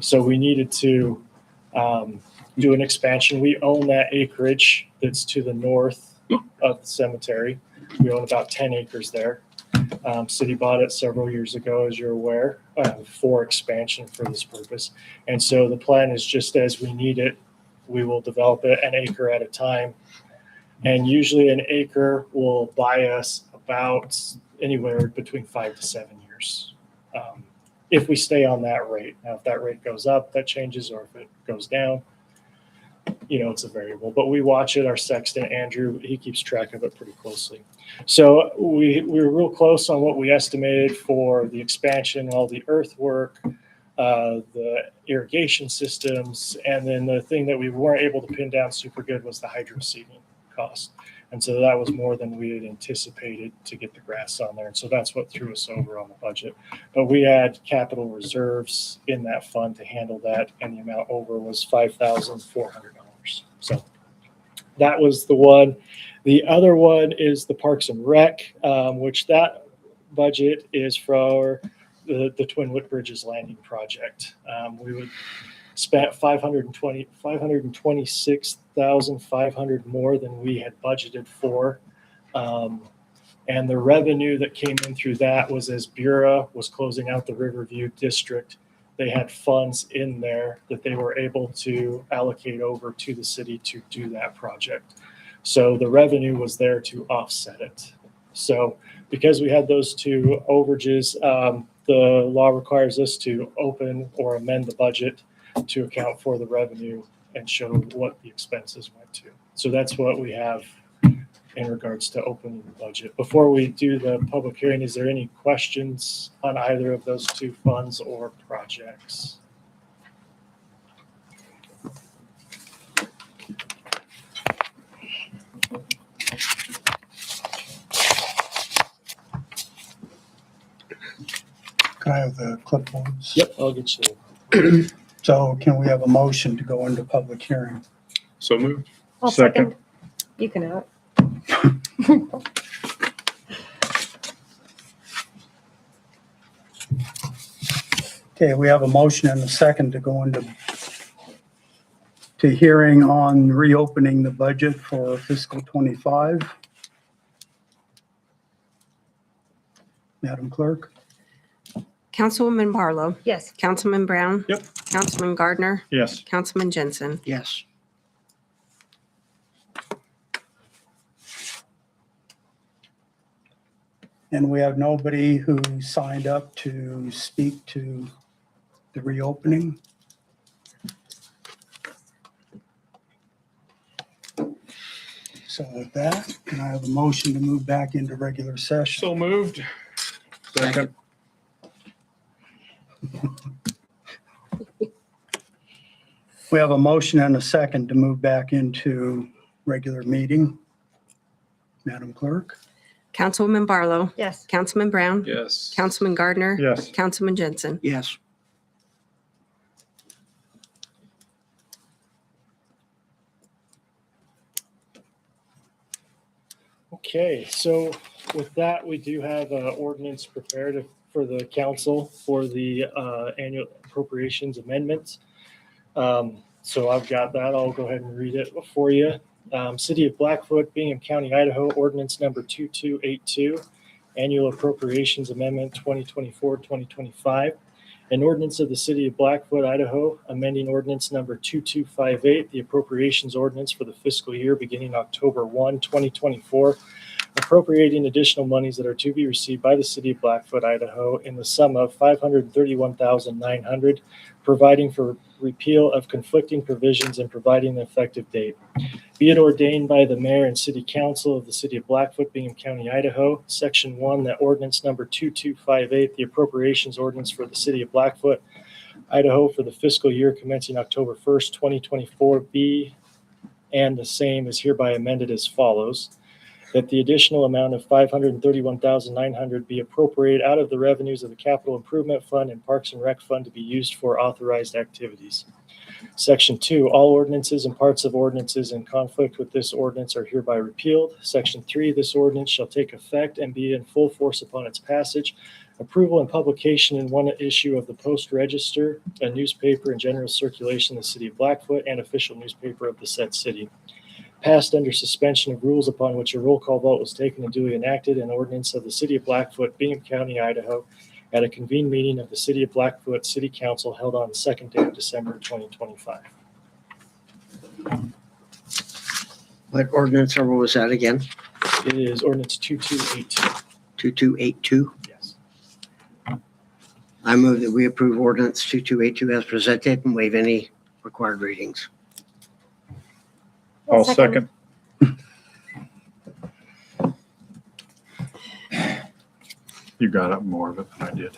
S9: So we needed to do an expansion. We own that acreage that's to the north of the cemetery. We own about 10 acres there. City bought it several years ago, as you're aware, for expansion for this purpose. And so the plan is just as we need it, we will develop it an acre at a time. And usually an acre will buy us about anywhere between 5 to 7 years. If we stay on that rate. Now, if that rate goes up, that changes, or if it goes down, it's a variable. But we watch it. Our sexton, Andrew, he keeps track of it pretty closely. So we were real close on what we estimated for the expansion, all the earthwork, the irrigation systems, and then the thing that we weren't able to pin down super good was the hydro seeding cost. And so that was more than we had anticipated to get the grass on there. And so that's what threw us over on the budget. But we had capital reserves in that fund to handle that, and the amount over was $5,400. So that was the one. The other one is the Parks and Rec, which that budget is for the Twin Woodbridges Landing project. We would spent 526,500 more than we had budgeted for. And the revenue that came in through that was as Bureau was closing out the Riverview district, they had funds in there that they were able to allocate over to the city to do that project. So the revenue was there to offset it. So because we had those two overages, the law requires us to open or amend the budget to account for the revenue and show what the expenses went to. So that's what we have in regards to opening the budget. Before we do the public hearing, is there any questions on either of those two funds or projects?
S1: Can I have the clipboards?
S9: Yep, I'll get you.
S1: So can we have a motion to go into public hearing?
S8: So moved.
S5: I'll
S8: Second.
S5: second. You can have it.
S1: Okay, we have a motion and a second to go into hearing on reopening the budget for fiscal 25. Madam Clerk?
S6: Councilwoman Barlow.
S5: Yes.
S6: Councilman Brown.
S8: Yep.
S6: Councilman Gardner.
S8: Yes.
S6: Councilman Jensen.
S7: Yes.
S1: And we have nobody who signed up to speak to the reopening. So with that, can I have a motion to move back into regular session?
S8: So moved. Second.
S1: We have a motion and a second to move back into regular meeting. Madam Clerk?
S6: Councilwoman Barlow.
S5: Yes.
S6: Councilman Brown.
S8: Yes.
S6: Councilman Gardner.
S8: Yes.
S6: Councilman Jensen.
S7: Yes.
S9: Okay, so with that, we do have an ordinance prepared for the council for the annual appropriations amendments. So I've got that. I'll go ahead and read it for you. City of Blackfoot, Bingham County, Idaho, ordinance number 2282, annual appropriations amendment 2024-2025. An ordinance of the City of Blackfoot, Idaho, amending ordinance number 2258, the appropriations ordinance for the fiscal year beginning October 1, 2024, appropriating additional monies that are to be received by the City of Blackfoot, Idaho in the sum of $531,900, providing for repeal of conflicting provisions and providing an effective date. Be it ordained by the Mayor and City Council of the City of Blackfoot, Bingham County, Idaho, Section 1, that ordinance number 2258, the appropriations ordinance for the City of Blackfoot, Idaho for the fiscal year commencing October 1st, 2024, be and the same is hereby amended as follows. That the additional amount of $531,900 be appropriated out of the revenues of the Capital Improvement Fund and Parks and Rec Fund to be used for authorized activities. Section 2, all ordinances and parts of ordinances in conflict with this ordinance are hereby repealed. Section 3, this ordinance shall take effect and be in full force upon its passage, approval and publication in one issue of the Post Register, a newspaper in general circulation in the City of Blackfoot, and official newspaper of the said city. Passed under suspension of rules upon which a roll call vote was taken and duly enacted, an ordinance of the City of Blackfoot, Bingham County, Idaho, at a convened meeting of the City of Blackfoot City Council held on the 2nd day of December 2025.
S10: What ordinance number was that again?
S9: It is ordinance 2282.
S10: 2282?
S9: Yes.
S10: I move that we approve ordinance 2282 as presented and waive any required readings.
S8: I'll second. You got up more of it than I did.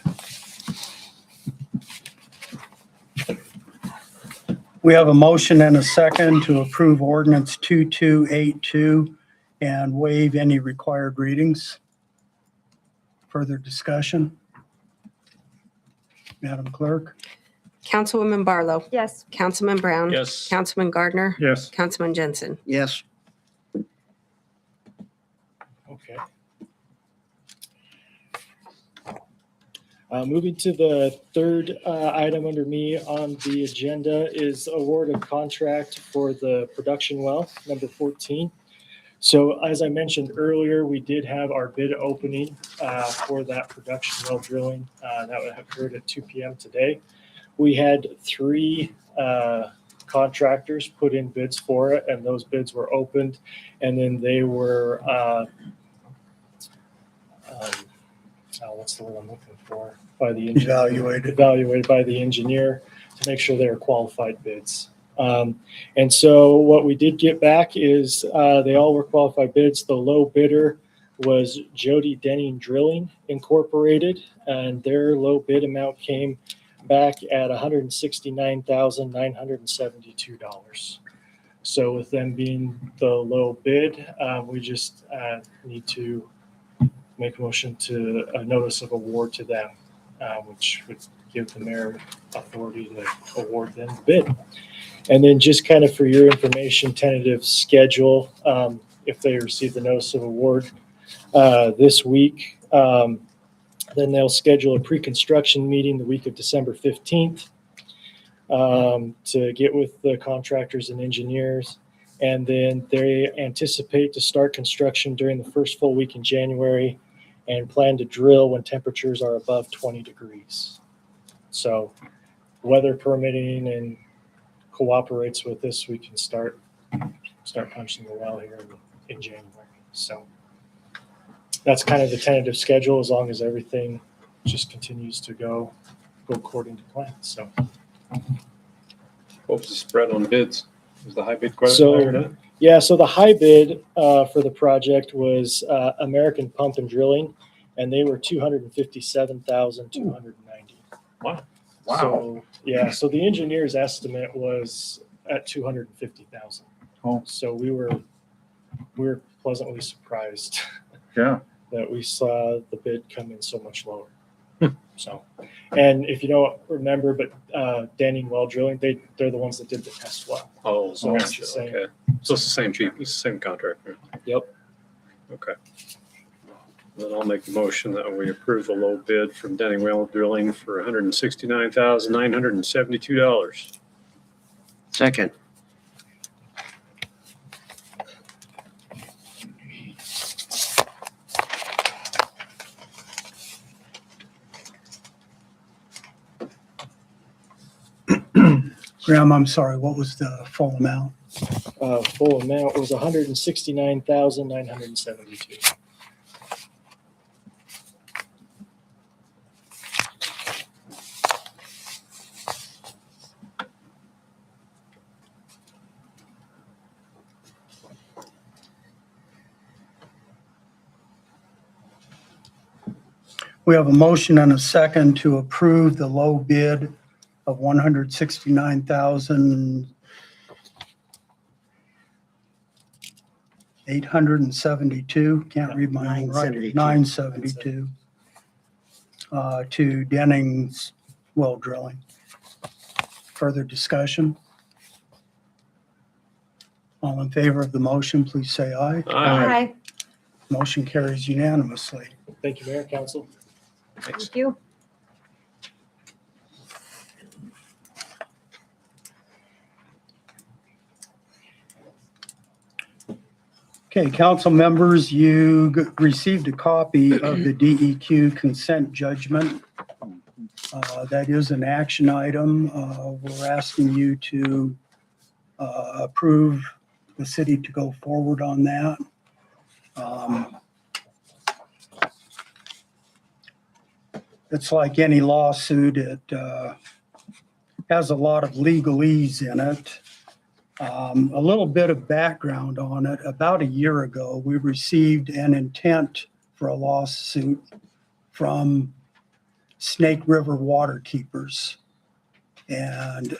S1: We have a motion and a second to approve ordinance 2282 and waive any required readings. Further discussion? Madam Clerk?
S6: Councilwoman Barlow.
S5: Yes.
S6: Councilman Brown.
S8: Yes.
S6: Councilman Gardner.
S8: Yes.
S6: Councilman Jensen.
S10: Yes.
S9: Okay. Moving to the third item under me on the agenda is award of contract for the production well, number 14. So as I mentioned earlier, we did have our bid opening for that production well drilling. That occurred at 2 p.m. today. We had 3 contractors put in bids for it, and those bids were opened, and then they were what's the word I'm looking for? By the engineer. Evaluated by the engineer to make sure they're qualified bids. And so what we did get back is they all were qualified bids. The low bidder was Jody Denning Drilling Incorporated, and their low bid amount came back at $169,972. So with them being the low bid, we just need to make a motion to a notice of award to them, which would give the mayor authority to award them the bid. And then just kind of for your information, tentative schedule, if they receive the notice of award this week, then they'll schedule a pre-construction meeting the week of December 15th to get with the contractors and engineers. And then they anticipate to start construction during the first full week in January and plan to drill when temperatures are above 20 degrees. So weather permitting and cooperates with this, we can start punching the well here in January. So that's kind of the tentative schedule, as long as everything just continues to go according to plan. So
S8: What was the spread on bids? Was the high bid quite
S9: So-
S8: higher than that?
S9: yeah, so the high bid for the project was American Pump and Drilling, and they were $257,290.
S8: Wow.
S9: So yeah, so the engineer's estimate was at 250,000.
S3: Oh.
S9: So we were pleasantly surprised
S3: Yeah.
S9: that we saw the bid come in so much lower. So, and if you don't remember, but Denning Well Drilling, they're the ones that did the test well.
S8: Oh,
S9: So
S8: okay.
S9: it's the same.
S8: Okay. So it's the same chief, it's the same contractor.
S9: Yep.
S8: Okay. Then I'll make the motion that we approve the low bid from Denning Well Drilling for $169,972.
S10: Second.
S1: Graham, I'm sorry, what was the full amount?
S9: Full amount was 169,972.
S1: We have a motion and a second to approve the low bid of $169,872. Can't read my own writing. 972. To Denning's Well Drilling. Further discussion? All in favor of the motion, please say aye.
S8: Aye.
S1: Motion carries unanimously.
S9: Thank you, Mayor, Council.
S8: Thanks.
S5: Thank you.
S1: Okay, council members, you received a copy of the DEQ consent judgment. That is an action item. We're asking you to approve the city to go forward on that. It's like any lawsuit, it has a lot of legalese in it. A little bit of background on it. About a year ago, we received an intent for a lawsuit from Snake River Waterkeepers. And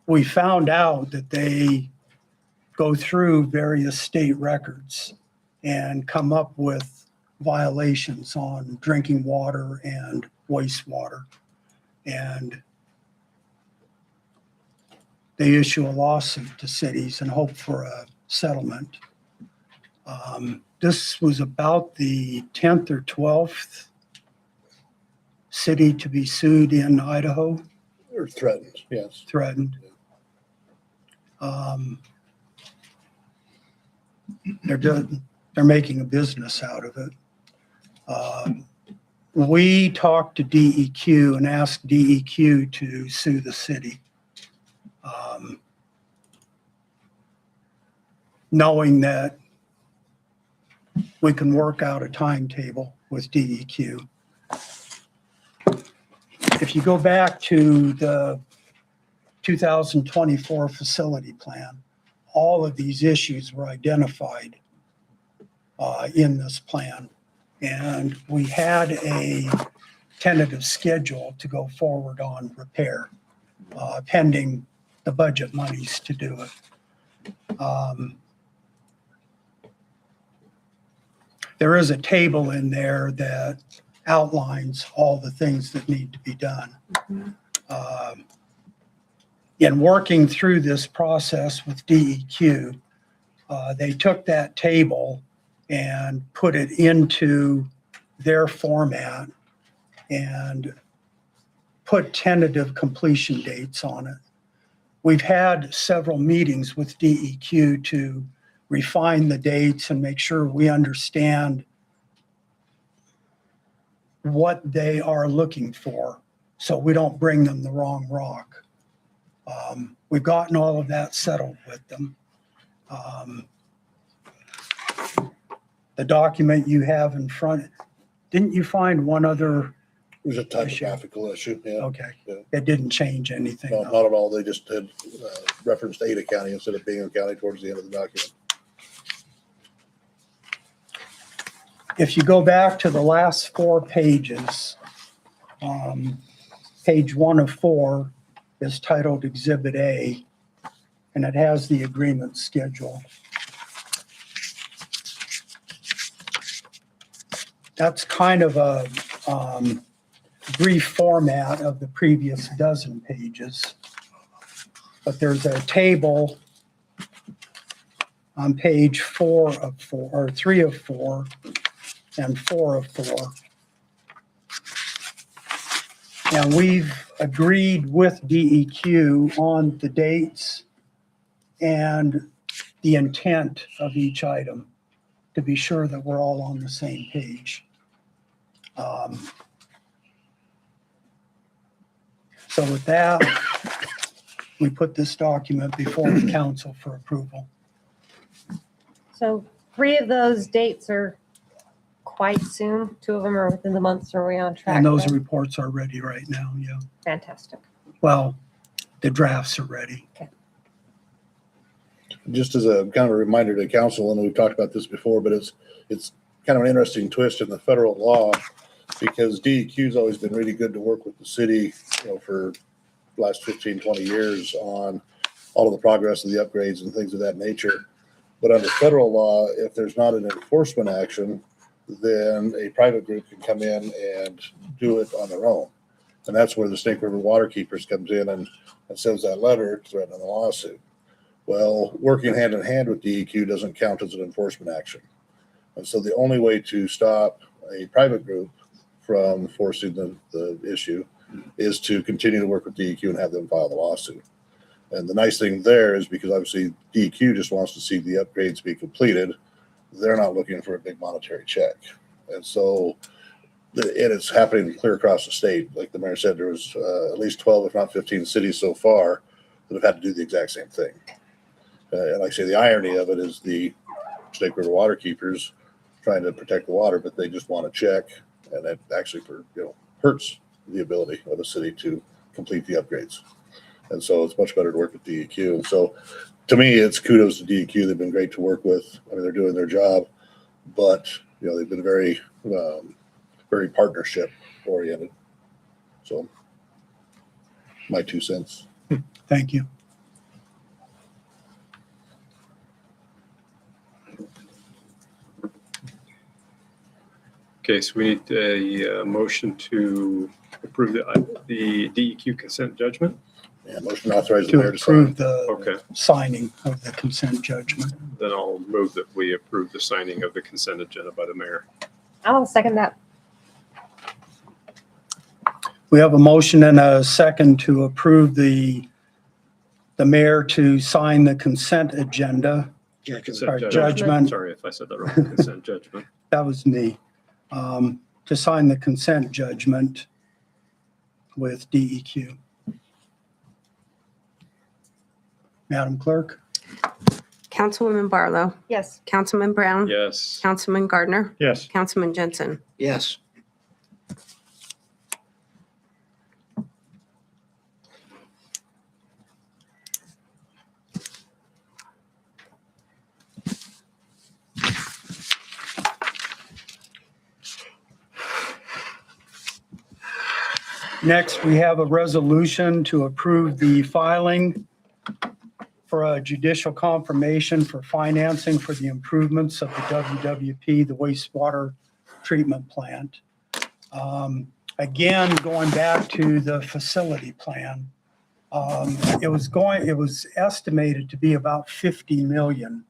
S1: we found out that they go through various state records and come up with violations on drinking water and wastewater. And they issue a lawsuit to cities and hope for a settlement. This was about the 10th or 12th city to be sued in Idaho,
S7: Or threatened, yes.
S1: threatened. They're making a business out of it. We talked to DEQ and asked DEQ to sue the city. Knowing that we can work out a timetable with DEQ. If you go back to the 2024 facility plan, all of these issues were identified in this plan. And we had a tentative schedule to go forward on repair, pending the budget monies to do it. There is a table in there that outlines all the things that need to be done. In working through this process with DEQ, they took that table and put it into their format and put tentative completion dates on it. We've had several meetings with DEQ to refine the dates and make sure we understand what they are looking for so we don't bring them the wrong rock. We've gotten all of that settled with them. The document you have in front, didn't you find one other?
S7: It was a typographical issue, yeah.
S1: Okay,
S7: Yeah.
S1: it didn't change anything.
S7: No,
S1: though.
S7: not at all. They just had referenced Ada County instead of Bingham County towards the end of the document.
S1: If you go back to the last 4 pages, page 1 of 4 is titled Exhibit A, and it has the agreement schedule. That's kind of a brief format of the previous dozen pages. But there's a table on page 4 of 4, or 3 of 4, and 4 of 4. And we've agreed with DEQ on the dates and the intent of each item to be sure that we're all on the same page. So with that, we put this document before the council for approval.
S5: So 3 of those dates are quite soon. 2 of them are within the month, so are we on track?
S1: And those
S5: there?
S1: reports are ready right now, yeah.
S5: Fantastic.
S1: Well, the drafts are ready.
S7: Just as a kind of a reminder to council, and we've talked about this before, but it's kind of an interesting twist in the federal law because DEQ's always been really good to work with the city, for the last 15, 20 years on all of the progress of the upgrades and things of that nature. But under federal law, if there's not an enforcement action, then a private group can come in and do it on their own. And that's where the Snake River Waterkeepers comes in and sends that letter threatening a lawsuit. Well, working hand in hand with DEQ doesn't count as an enforcement action. And so the only way to stop a private group from forcing the issue is to continue to work with DEQ and have them file the lawsuit. And the nice thing there is because obviously DEQ just wants to see the upgrades be completed. They're not looking for a big monetary check. And so it is happening clear across the state. Like the mayor said, there was at least 12, if not 15 cities so far that have had to do the exact same thing. And like I say, the irony of it is the Snake River Waterkeepers trying to protect the water, but they just want a check, and that actually hurts the ability of a city to complete the upgrades. And so it's much better to work with DEQ. And so to me, it's kudos to DEQ. They've been great to work with. I mean, they're doing their job, but they've been very, very partnership oriented. So my 2 cents.
S1: Thank you.
S8: Okay, so we need a motion to approve the DEQ consent judgment.
S7: Yeah, motion to authorize the
S1: To
S7: mayor to sign.
S1: approve the
S8: Okay,
S1: signing of the consent judgment.
S8: then I'll move that we approve the signing of the consent agenda by the mayor.
S5: I'll second that.
S1: We have a motion and a second to approve the mayor to sign the consent agenda.
S8: Consent
S1: Or
S8: judgment.
S1: judgment.
S8: Sorry if I said that wrong. Consent judgment.
S1: That was me. To sign the consent judgment with DEQ. Madam Clerk?
S6: Councilwoman Barlow,
S5: Yes.
S6: Councilman Brown,
S8: Yes.
S6: Councilman Gardner,
S3: Yes.
S6: Councilman Jensen.
S10: Yes.
S1: Next, we have a resolution to approve the filing for a judicial confirmation for financing for the improvements of the WWP, the wastewater treatment plant. Again, going back to the facility plan, it was estimated to be about 50 million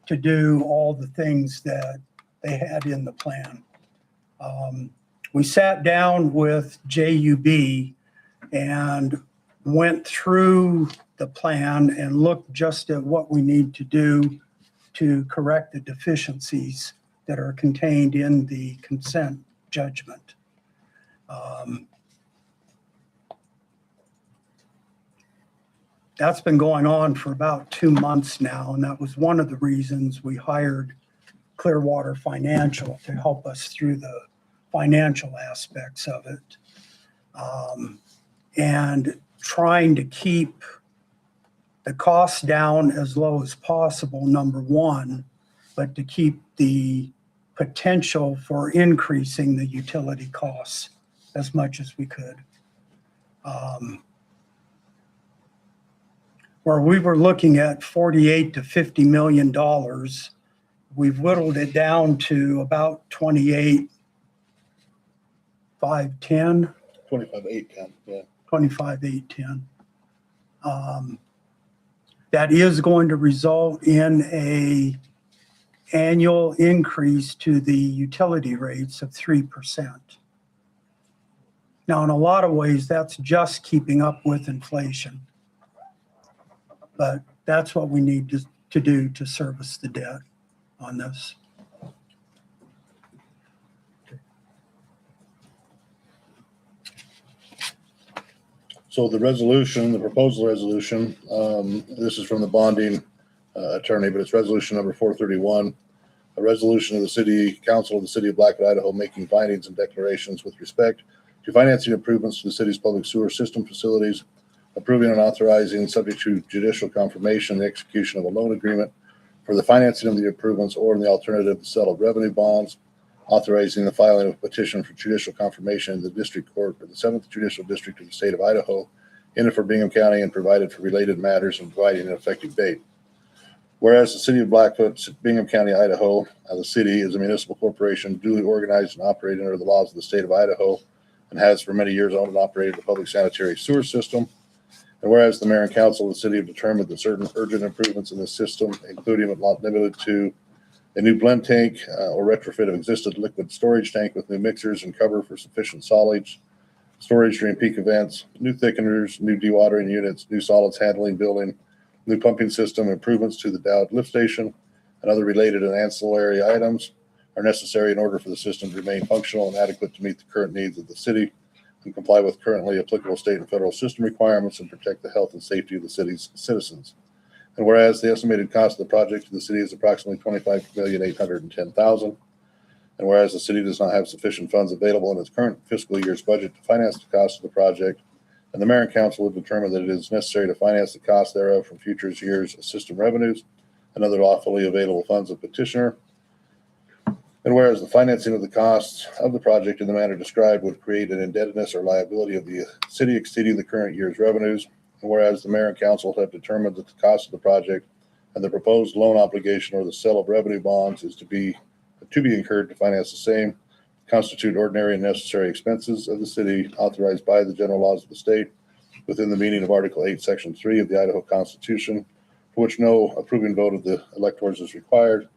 S1: to do all the things that they had in the plan. We sat down with JUB and went through the plan and looked just at what we need to do to correct the deficiencies that are contained in the consent judgment. That's been going on for about 2 months now, and that was one of the reasons we hired Clearwater Financial to help us through the financial aspects of it. And trying to keep the costs down as low as possible, number one, but to keep the potential for increasing the utility costs as much as we could. Where we were looking at 48 to $50 million, we've whittled it down to about 28, 510.
S7: 25,810, yeah.
S1: 25,810. That is going to result in a annual increase to the utility rates of 3%. Now, in a lot of ways, that's just keeping up with inflation. But that's what we need to do to service the debt on this.
S7: So the resolution, the proposal resolution, this is from the bonding attorney, but it's resolution number 431. A resolution of the City Council of the City of Blackfoot, Idaho, making findings and declarations with respect to financing improvements to the city's public sewer system facilities, approving and authorizing, subject to judicial confirmation, the execution of a loan agreement for the financing of the improvements, or in the alternative, the sale of revenue bonds, authorizing the filing of a petition for judicial confirmation in the District Court for the 7th Judicial District of the State of Idaho, in and for Bingham County, and provided for related matters and providing an effective date. Whereas the City of Blackfoot, Bingham County, Idaho, the city is a municipal corporation duly organized and operating under the laws of the State of Idaho, and has for many years owned and operated a public sanitary sewer system. And whereas the mayor and council of the city have determined that certain urgent improvements in the system, including but not limited to a new blend tank or retrofit of existing liquid storage tank with new mixers and cover for sufficient solids, storage during peak events, new thickeners, new dewatering units, new solids handling building, new pumping system, improvements to the Dowd lift station, and other related and ancillary items are necessary in order for the system to remain functional and adequate to meet the current needs of the city and comply with currently applicable state and federal system requirements and protect the health and safety of the city's citizens. And whereas the estimated cost of the project to the city is approximately $25,810,000, and whereas the city does not have sufficient funds available in its current fiscal year's budget to finance the cost of the project, and the mayor and council have determined that it is necessary to finance the cost thereof from future years' system revenues and other lawfully available funds of petitioner. And whereas the financing of the costs of the project in the manner described would create an indebtedness or liability of the city exceeding the current year's revenues, and whereas the mayor and council have determined that the cost of the project and the proposed loan obligation or the sale of revenue bonds is to be incurred to finance the same, constitute ordinary and necessary expenses of the city authorized by the general laws of the state within the meaning of Article 8, Section 3 of the Idaho Constitution, for which no approving vote of the electors is required.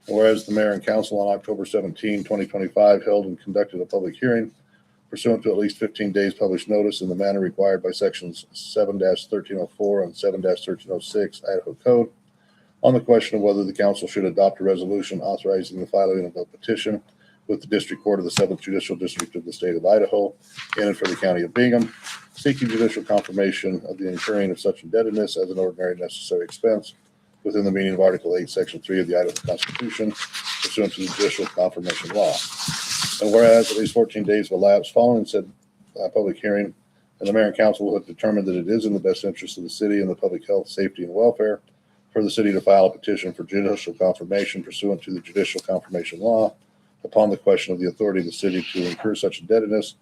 S7: And whereas the mayor and council on October 17, 2025 held and conducted a public hearing pursuant to at least 15 days published notice in the manner required by sections 7-1304 and 7-1306 Idaho Code on the question of whether the council should adopt a resolution authorizing the filing of a petition with the District Court of the 7th Judicial District of the State of Idaho in and for the County of Bingham, seeking judicial confirmation of the incurring of such indebtedness as an ordinary necessary expense within the meaning of Article 8, Section 3 of the Idaho Constitution, pursuant to the judicial confirmation law. And whereas at least 14 days have elapsed following said public hearing, and the mayor and council will have determined that it is in the best interest of the city and the public health, safety, and welfare for the city to file a petition for judicial confirmation pursuant to the judicial confirmation law upon the question of the authority of the city to incur such indebtedness,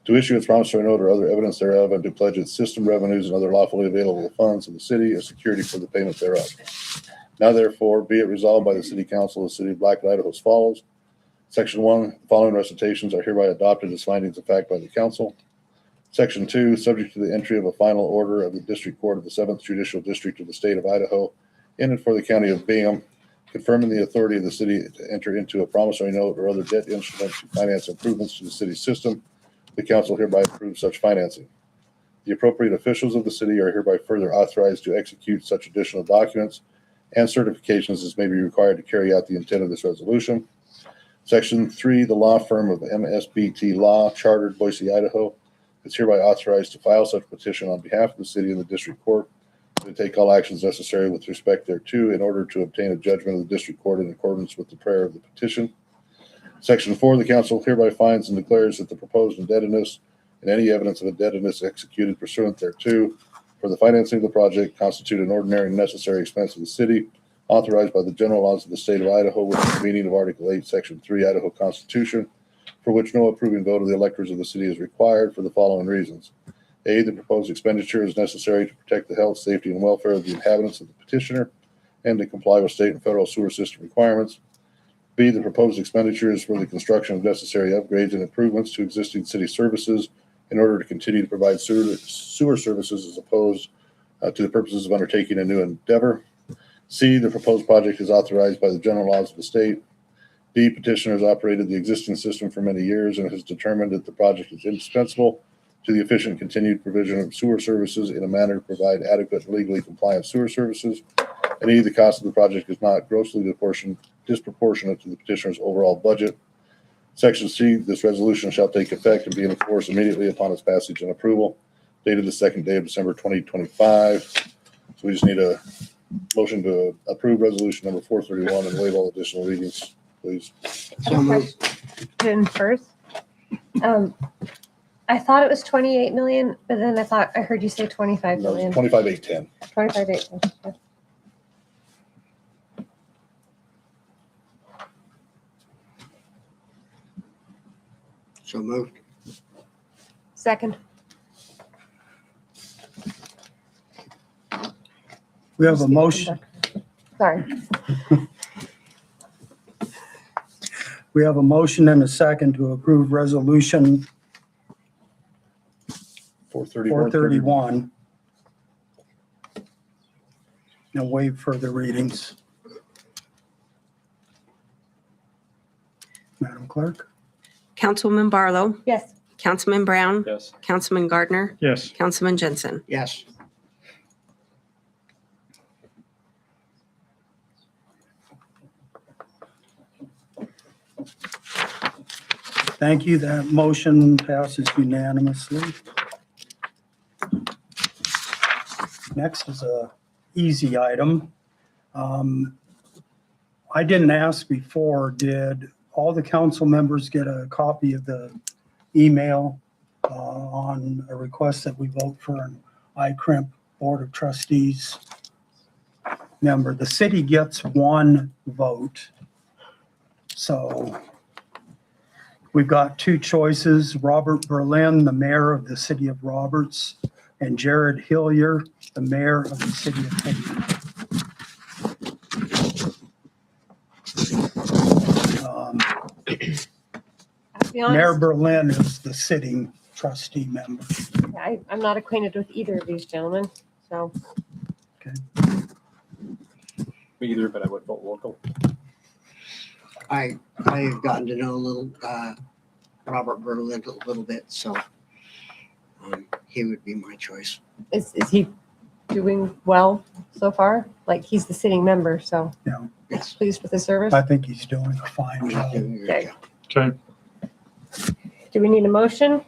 S7: to issue its promissory note or other evidence thereof, and to pledge its system revenues and other lawfully available funds of the city as security for the payment thereof. Now therefore be it resolved by the City Council of the City of Blackfoot, Idaho as follows. Section 1, the following recitations are hereby adopted as findings of fact by the council. Section 2, subject to the entry of a final order of the District Court of the 7th Judicial District of the State of Idaho in and for the County of Bingham, confirming the authority of the city to enter into a promissory note or other debt instrument to finance improvements to the city system. The council hereby approves such financing. The appropriate officials of the city are hereby further authorized to execute such additional documents and certifications as may be required to carry out the intent of this resolution. Section 3, the law firm of MSBT Law, chartered Boise, Idaho, is hereby authorized to file such petition on behalf of the city and the district court to take all actions necessary with respect thereto in order to obtain a judgment of the district court in accordance with the prayer of the petition. Section 4, the council hereby finds and declares that the proposed indebtedness and any evidence of indebtedness executed pursuant thereto for the financing of the project constitute an ordinary and necessary expense of the city, authorized by the general laws of the state of Idaho within the meaning of Article 8, Section 3 Idaho Constitution, for which no approving vote of the electors of the city is required for the following reasons. A, the proposed expenditure is necessary to protect the health, safety, and welfare of the inhabitants of the petitioner and to comply with state and federal sewer system requirements. B, the proposed expenditure is for the construction of necessary upgrades and improvements to existing city services in order to continue to provide sewer services as opposed to the purposes of undertaking a new endeavor. C, the proposed project is authorized by the general laws of the state. D, petitioner has operated the existing system for many years and has determined that the project is indispensable to the efficient continued provision of sewer services in a manner to provide adequate and legally compliant sewer services. And E, the cost of the project is not grossly disproportionate to the petitioner's overall budget. Section C, this resolution shall take effect and be in force immediately upon its passage and approval, dated the 2nd day of December 2025. So we just need a motion to approve resolution number 431 and waive all additional readings, please.
S10: So moved.
S5: Question first. I thought it was 28 million, but then I heard you say 25
S7: No,
S5: million.
S7: 25,810.
S5: 25.8.
S10: So moved.
S5: Second.
S1: We have a motion.
S5: Sorry.
S1: We have a motion and a second to approve resolution 431 and waive further readings. Madam Clerk?
S6: Councilwoman Barlow,
S5: Yes.
S6: Councilman Brown,
S8: Yes.
S6: Councilman Gardner,
S8: Yes.
S6: Councilman Jensen.
S10: Yes.
S1: Thank you. That motion passes unanimously. Next is a easy item. I didn't ask before, did all the council members get a copy of the email on a request that we vote for an ICRIMP Board of Trustees member? The city gets one vote. So we've got two choices: Robert Berlin, the mayor of the city of Roberts, and Jared Hillier, the mayor of the city of Hayden.
S5: I'll be
S1: Mayor
S5: honest,
S1: Berlin is the sitting trustee member.
S5: I'm not acquainted with either of these gentlemen, so.
S8: Me either, but I would vote local.
S10: I've gotten to know a little Robert Berlin a little bit, so he would be my choice.
S5: Is he doing well so far? Like, he's the sitting member, so
S10: Yes.
S5: pleased with the service.
S1: I think he's doing a fine
S10: He's
S1: job.
S10: doing a good
S5: Okay.
S10: job.
S8: Okay.
S5: Do we need a motion?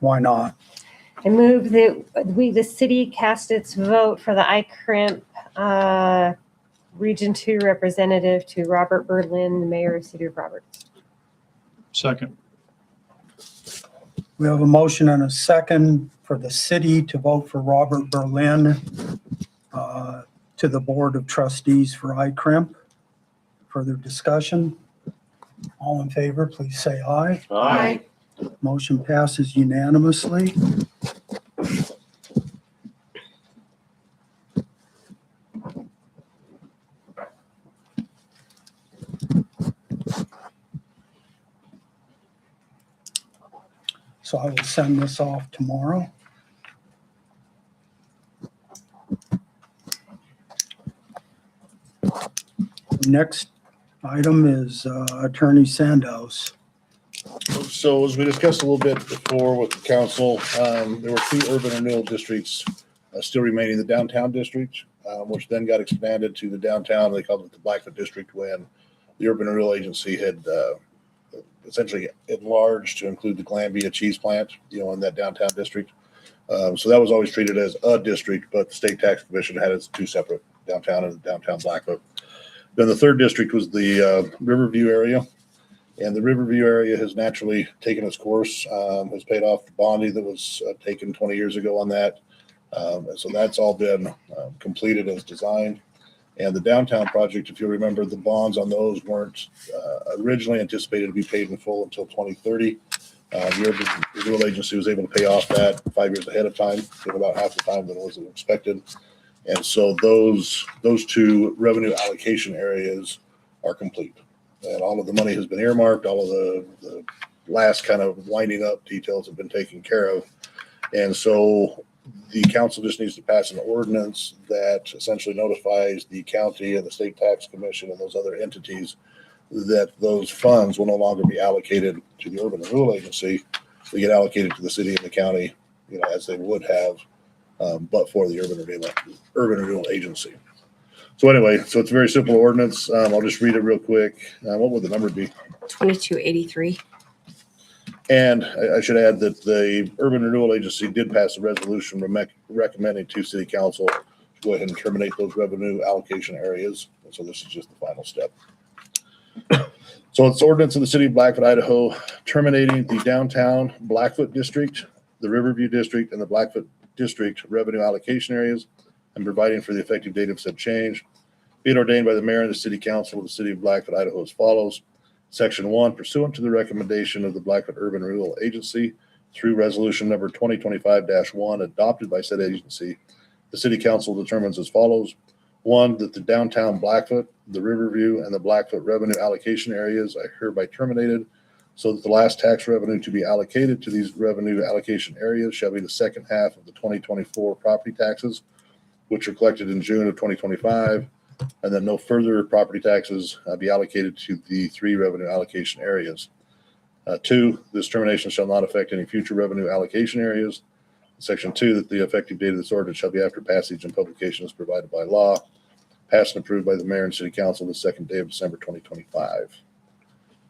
S1: Why not?
S5: I move that the city cast its vote for the ICRIMP Region 2 representative to Robert Berlin, the mayor of the city of Roberts.
S8: Second.
S1: We have a motion and a second for the city to vote for Robert Berlin to the Board of Trustees for ICRIMP. Further discussion? All in favor, please say aye.
S3: Aye.
S1: Motion passes unanimously. So I will send this off tomorrow. Next item is Attorney Sandhouse.
S7: So as we discussed a little bit before with the council, there were 2 urban renewal districts still remaining, the downtown district, which then got expanded to the downtown. They called it the Blackfoot district when the urban renewal agency had essentially enlarged to include the Glanbia cheese plant, in that downtown district. So that was always treated as a district, but the state tax commission had its 2 separate, downtown and downtown Blackfoot. Then the 3rd district was the Riverview area. And the Riverview area has naturally taken its course, has paid off the bonding that was taken 20 years ago on that. And so that's all been completed as designed. And the downtown project, if you remember, the bonds on those weren't originally anticipated to be paid in full until 2030. The urban renewal agency was able to pay off that 5 years ahead of time, in about half the time than was expected. And so those 2 revenue allocation areas are complete. And all of the money has been earmarked. All of the last kind of winding up details have been taken care of. And so the council just needs to pass an ordinance that essentially notifies the county and the state tax commission and those other entities that those funds will no longer be allocated to the urban renewal agency. They get allocated to the city and the county, as they would have, but for the urban renewal agency. So anyway, so it's a very simple ordinance. I'll just read it real quick. What would the number be?
S6: 2283.
S7: And I should add that the Urban Renewal Agency did pass a resolution recommending to City Council to go ahead and terminate those revenue allocation areas. And so this is just the final step. So it's ordinance of the City of Blackfoot, Idaho, terminating the downtown Blackfoot District, the Riverview District, and the Blackfoot District revenue allocation areas, and providing for the effective date of said change. Be it ordained by the mayor and the City Council of the City of Blackfoot, Idaho as follows. Section 1, pursuant to the recommendation of the Blackfoot Urban Renewal Agency through resolution number 2025-1 adopted by said agency, the City Council determines as follows. 1, that the downtown Blackfoot, the Riverview, and the Blackfoot revenue allocation areas are hereby terminated so that the last tax revenue to be allocated to these revenue allocation areas shall be the second half of the 2024 property taxes, which are collected in June of 2025, and then no further property taxes be allocated to the 3 revenue allocation areas. 2, this termination shall not affect any future revenue allocation areas. Section 2, that the effective date of this ordinance shall be after passage and publication as provided by law, passed and approved by the mayor and city council the 2nd day of December 2025.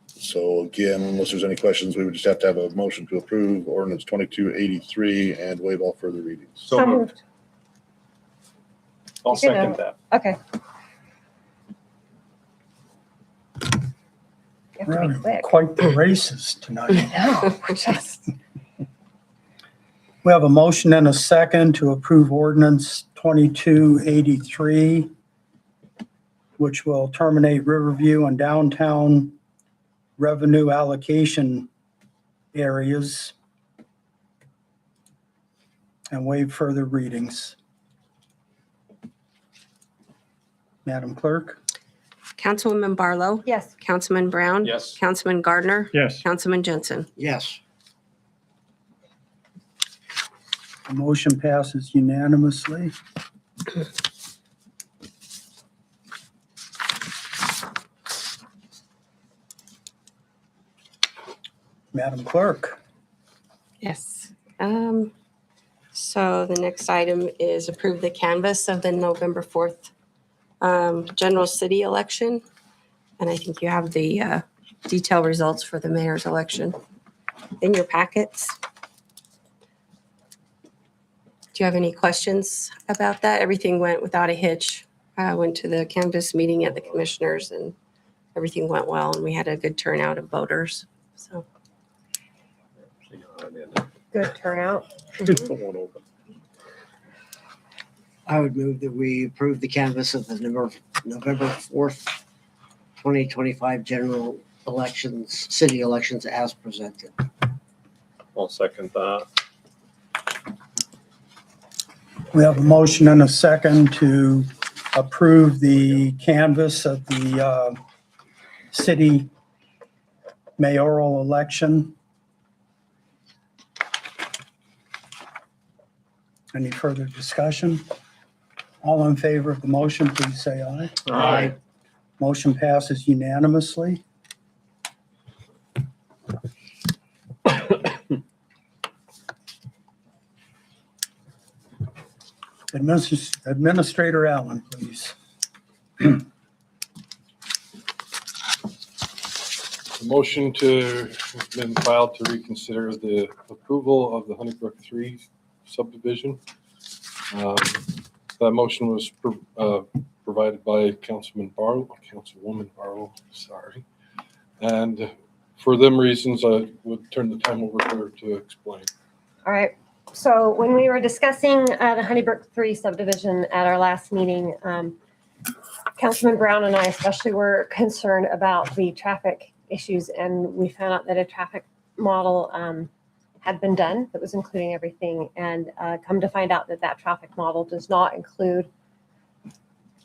S7: So again, unless there's any questions, we would just have to have a motion to approve ordinance 2283 and waive all further readings.
S8: So moved. I'll
S5: You can,
S8: second that.
S5: Okay. You have
S1: We're
S5: to be
S1: having
S5: quick.
S1: quite the races tonight.
S5: No, just.
S1: We have a motion and a second to approve ordinance 2283, which will terminate Riverview and downtown revenue allocation areas and waive further readings. Madam Clerk?
S6: Councilwoman Barlow,
S5: Yes.
S6: Councilman Brown,
S8: Yes.
S6: Councilman Gardner,
S8: Yes.
S6: Councilman Jensen.
S10: Yes.
S1: The motion passes unanimously. Madam Clerk.
S6: Yes. So the next item is approve the canvass of the November 4th general city election. And I think you have the detailed results for the mayor's election in your packets. Do you have any questions about that? Everything went without a hitch. I went to the canvass meeting at the commissioners and everything went well and we had a good turnout of voters. So
S5: Good turnout.
S10: I would move that we approve the canvass of the November 4th, 2025 general elections, city elections as presented.
S8: I'll second that.
S1: We have a motion and a second to approve the canvass of the city mayoral election. Any further discussion? All in favor of the motion, please say aye.
S8: Aye.
S1: Motion passes unanimously. Administrator Allen, please.
S11: The motion to has been filed to reconsider the approval of the Honeybrook 3 subdivision. That motion was provided by Councilwoman Barlow, sorry. And for them reasons, I would turn the time over to her to explain.
S5: All right. So when we were discussing the Honeybrook 3 subdivision at our last meeting, Councilman Brown and I especially were concerned about the traffic issues, and we found out that a traffic model had been done that was including everything, and come to find out that that traffic model does not include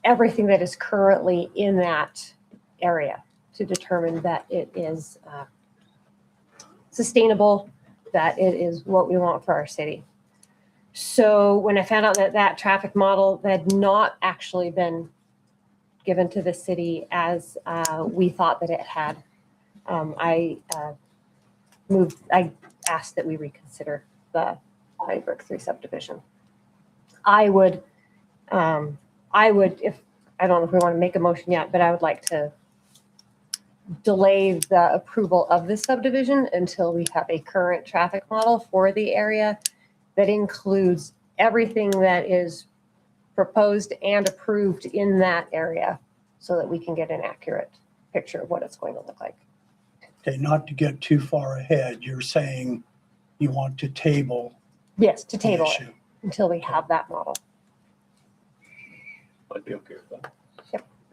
S5: everything that is currently in that area to determine that it is sustainable, that it is what we want for our city. So when I found out that that traffic model had not actually been given to the city as we thought that it had, I asked that we reconsider the Honeybrook 3 subdivision. I would, if, I don't know if we want to make a motion yet, but I would like to delay the approval of this subdivision until we have a current traffic model for the area that includes everything that is proposed and approved in that area so that we can get an accurate picture of what it's going to look like.
S1: Okay, not to get too far ahead, you're saying you want to table
S5: Yes, to
S1: the
S5: table it
S1: issue.
S5: until we have that model.
S8: I'd be okay with that.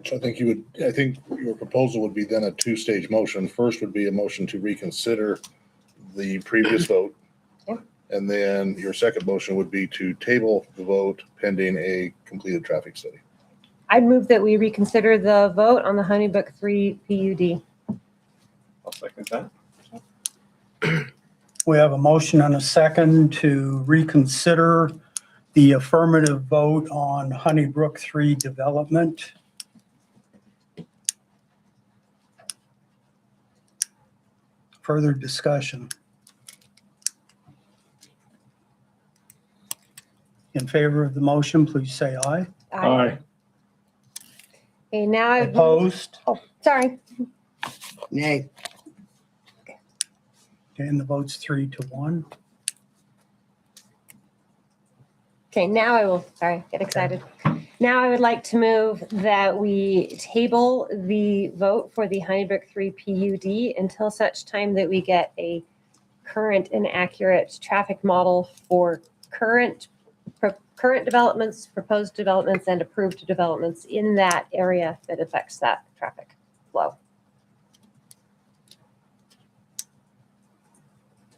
S7: So I think your proposal would be then a two-stage motion. First would be a motion to reconsider the previous vote.
S5: Yeah.
S7: And then your second motion would be to table the vote pending a completed traffic study.
S5: I'd move that we reconsider the vote on the Honeybrook 3 PUD.
S8: I'll second that.
S1: We have a motion and a second to reconsider the affirmative vote on Honeybrook 3 development. Further discussion. In favor of the motion, please say aye.
S8: Aye.
S5: Okay, now I.
S1: Opposed?
S5: Oh, sorry.
S10: Nay.
S1: Okay, and the vote's 3-1.
S5: Okay, now I will, sorry, get excited. Now I would like to move that we table the vote for the Honeybrook 3 PUD until such time that we get a current and accurate traffic model for current developments, proposed developments, and approved developments in that area that affects that traffic flow.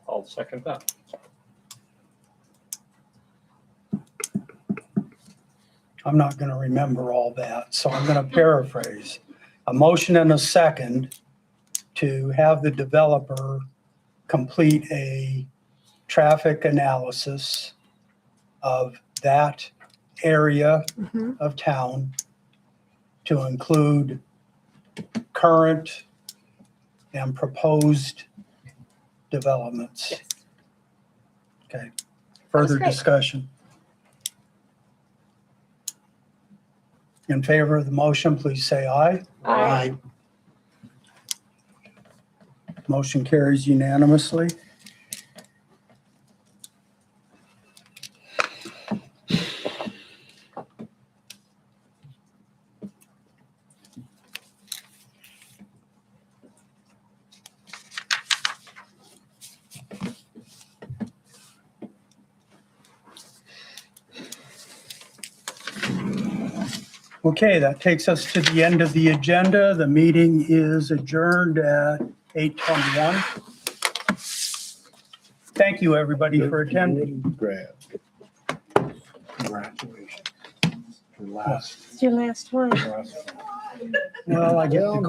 S8: I'll second that.
S1: I'm not going to remember all that, so I'm going to paraphrase. A motion and a second to have the developer complete a traffic analysis of that area of town to include current and proposed developments.
S2: Yes.
S1: Okay. Further
S5: great.
S1: discussion? In favor of the motion, please say aye.
S10: Aye.
S1: Motion carries unanimously. Okay, that takes us to the end of the agenda. The meeting is adjourned at 8:21. Thank you, everybody, for attending.
S7: Graham.
S11: Congratulations. Your last.
S5: It's your last one.
S1: Well, I get to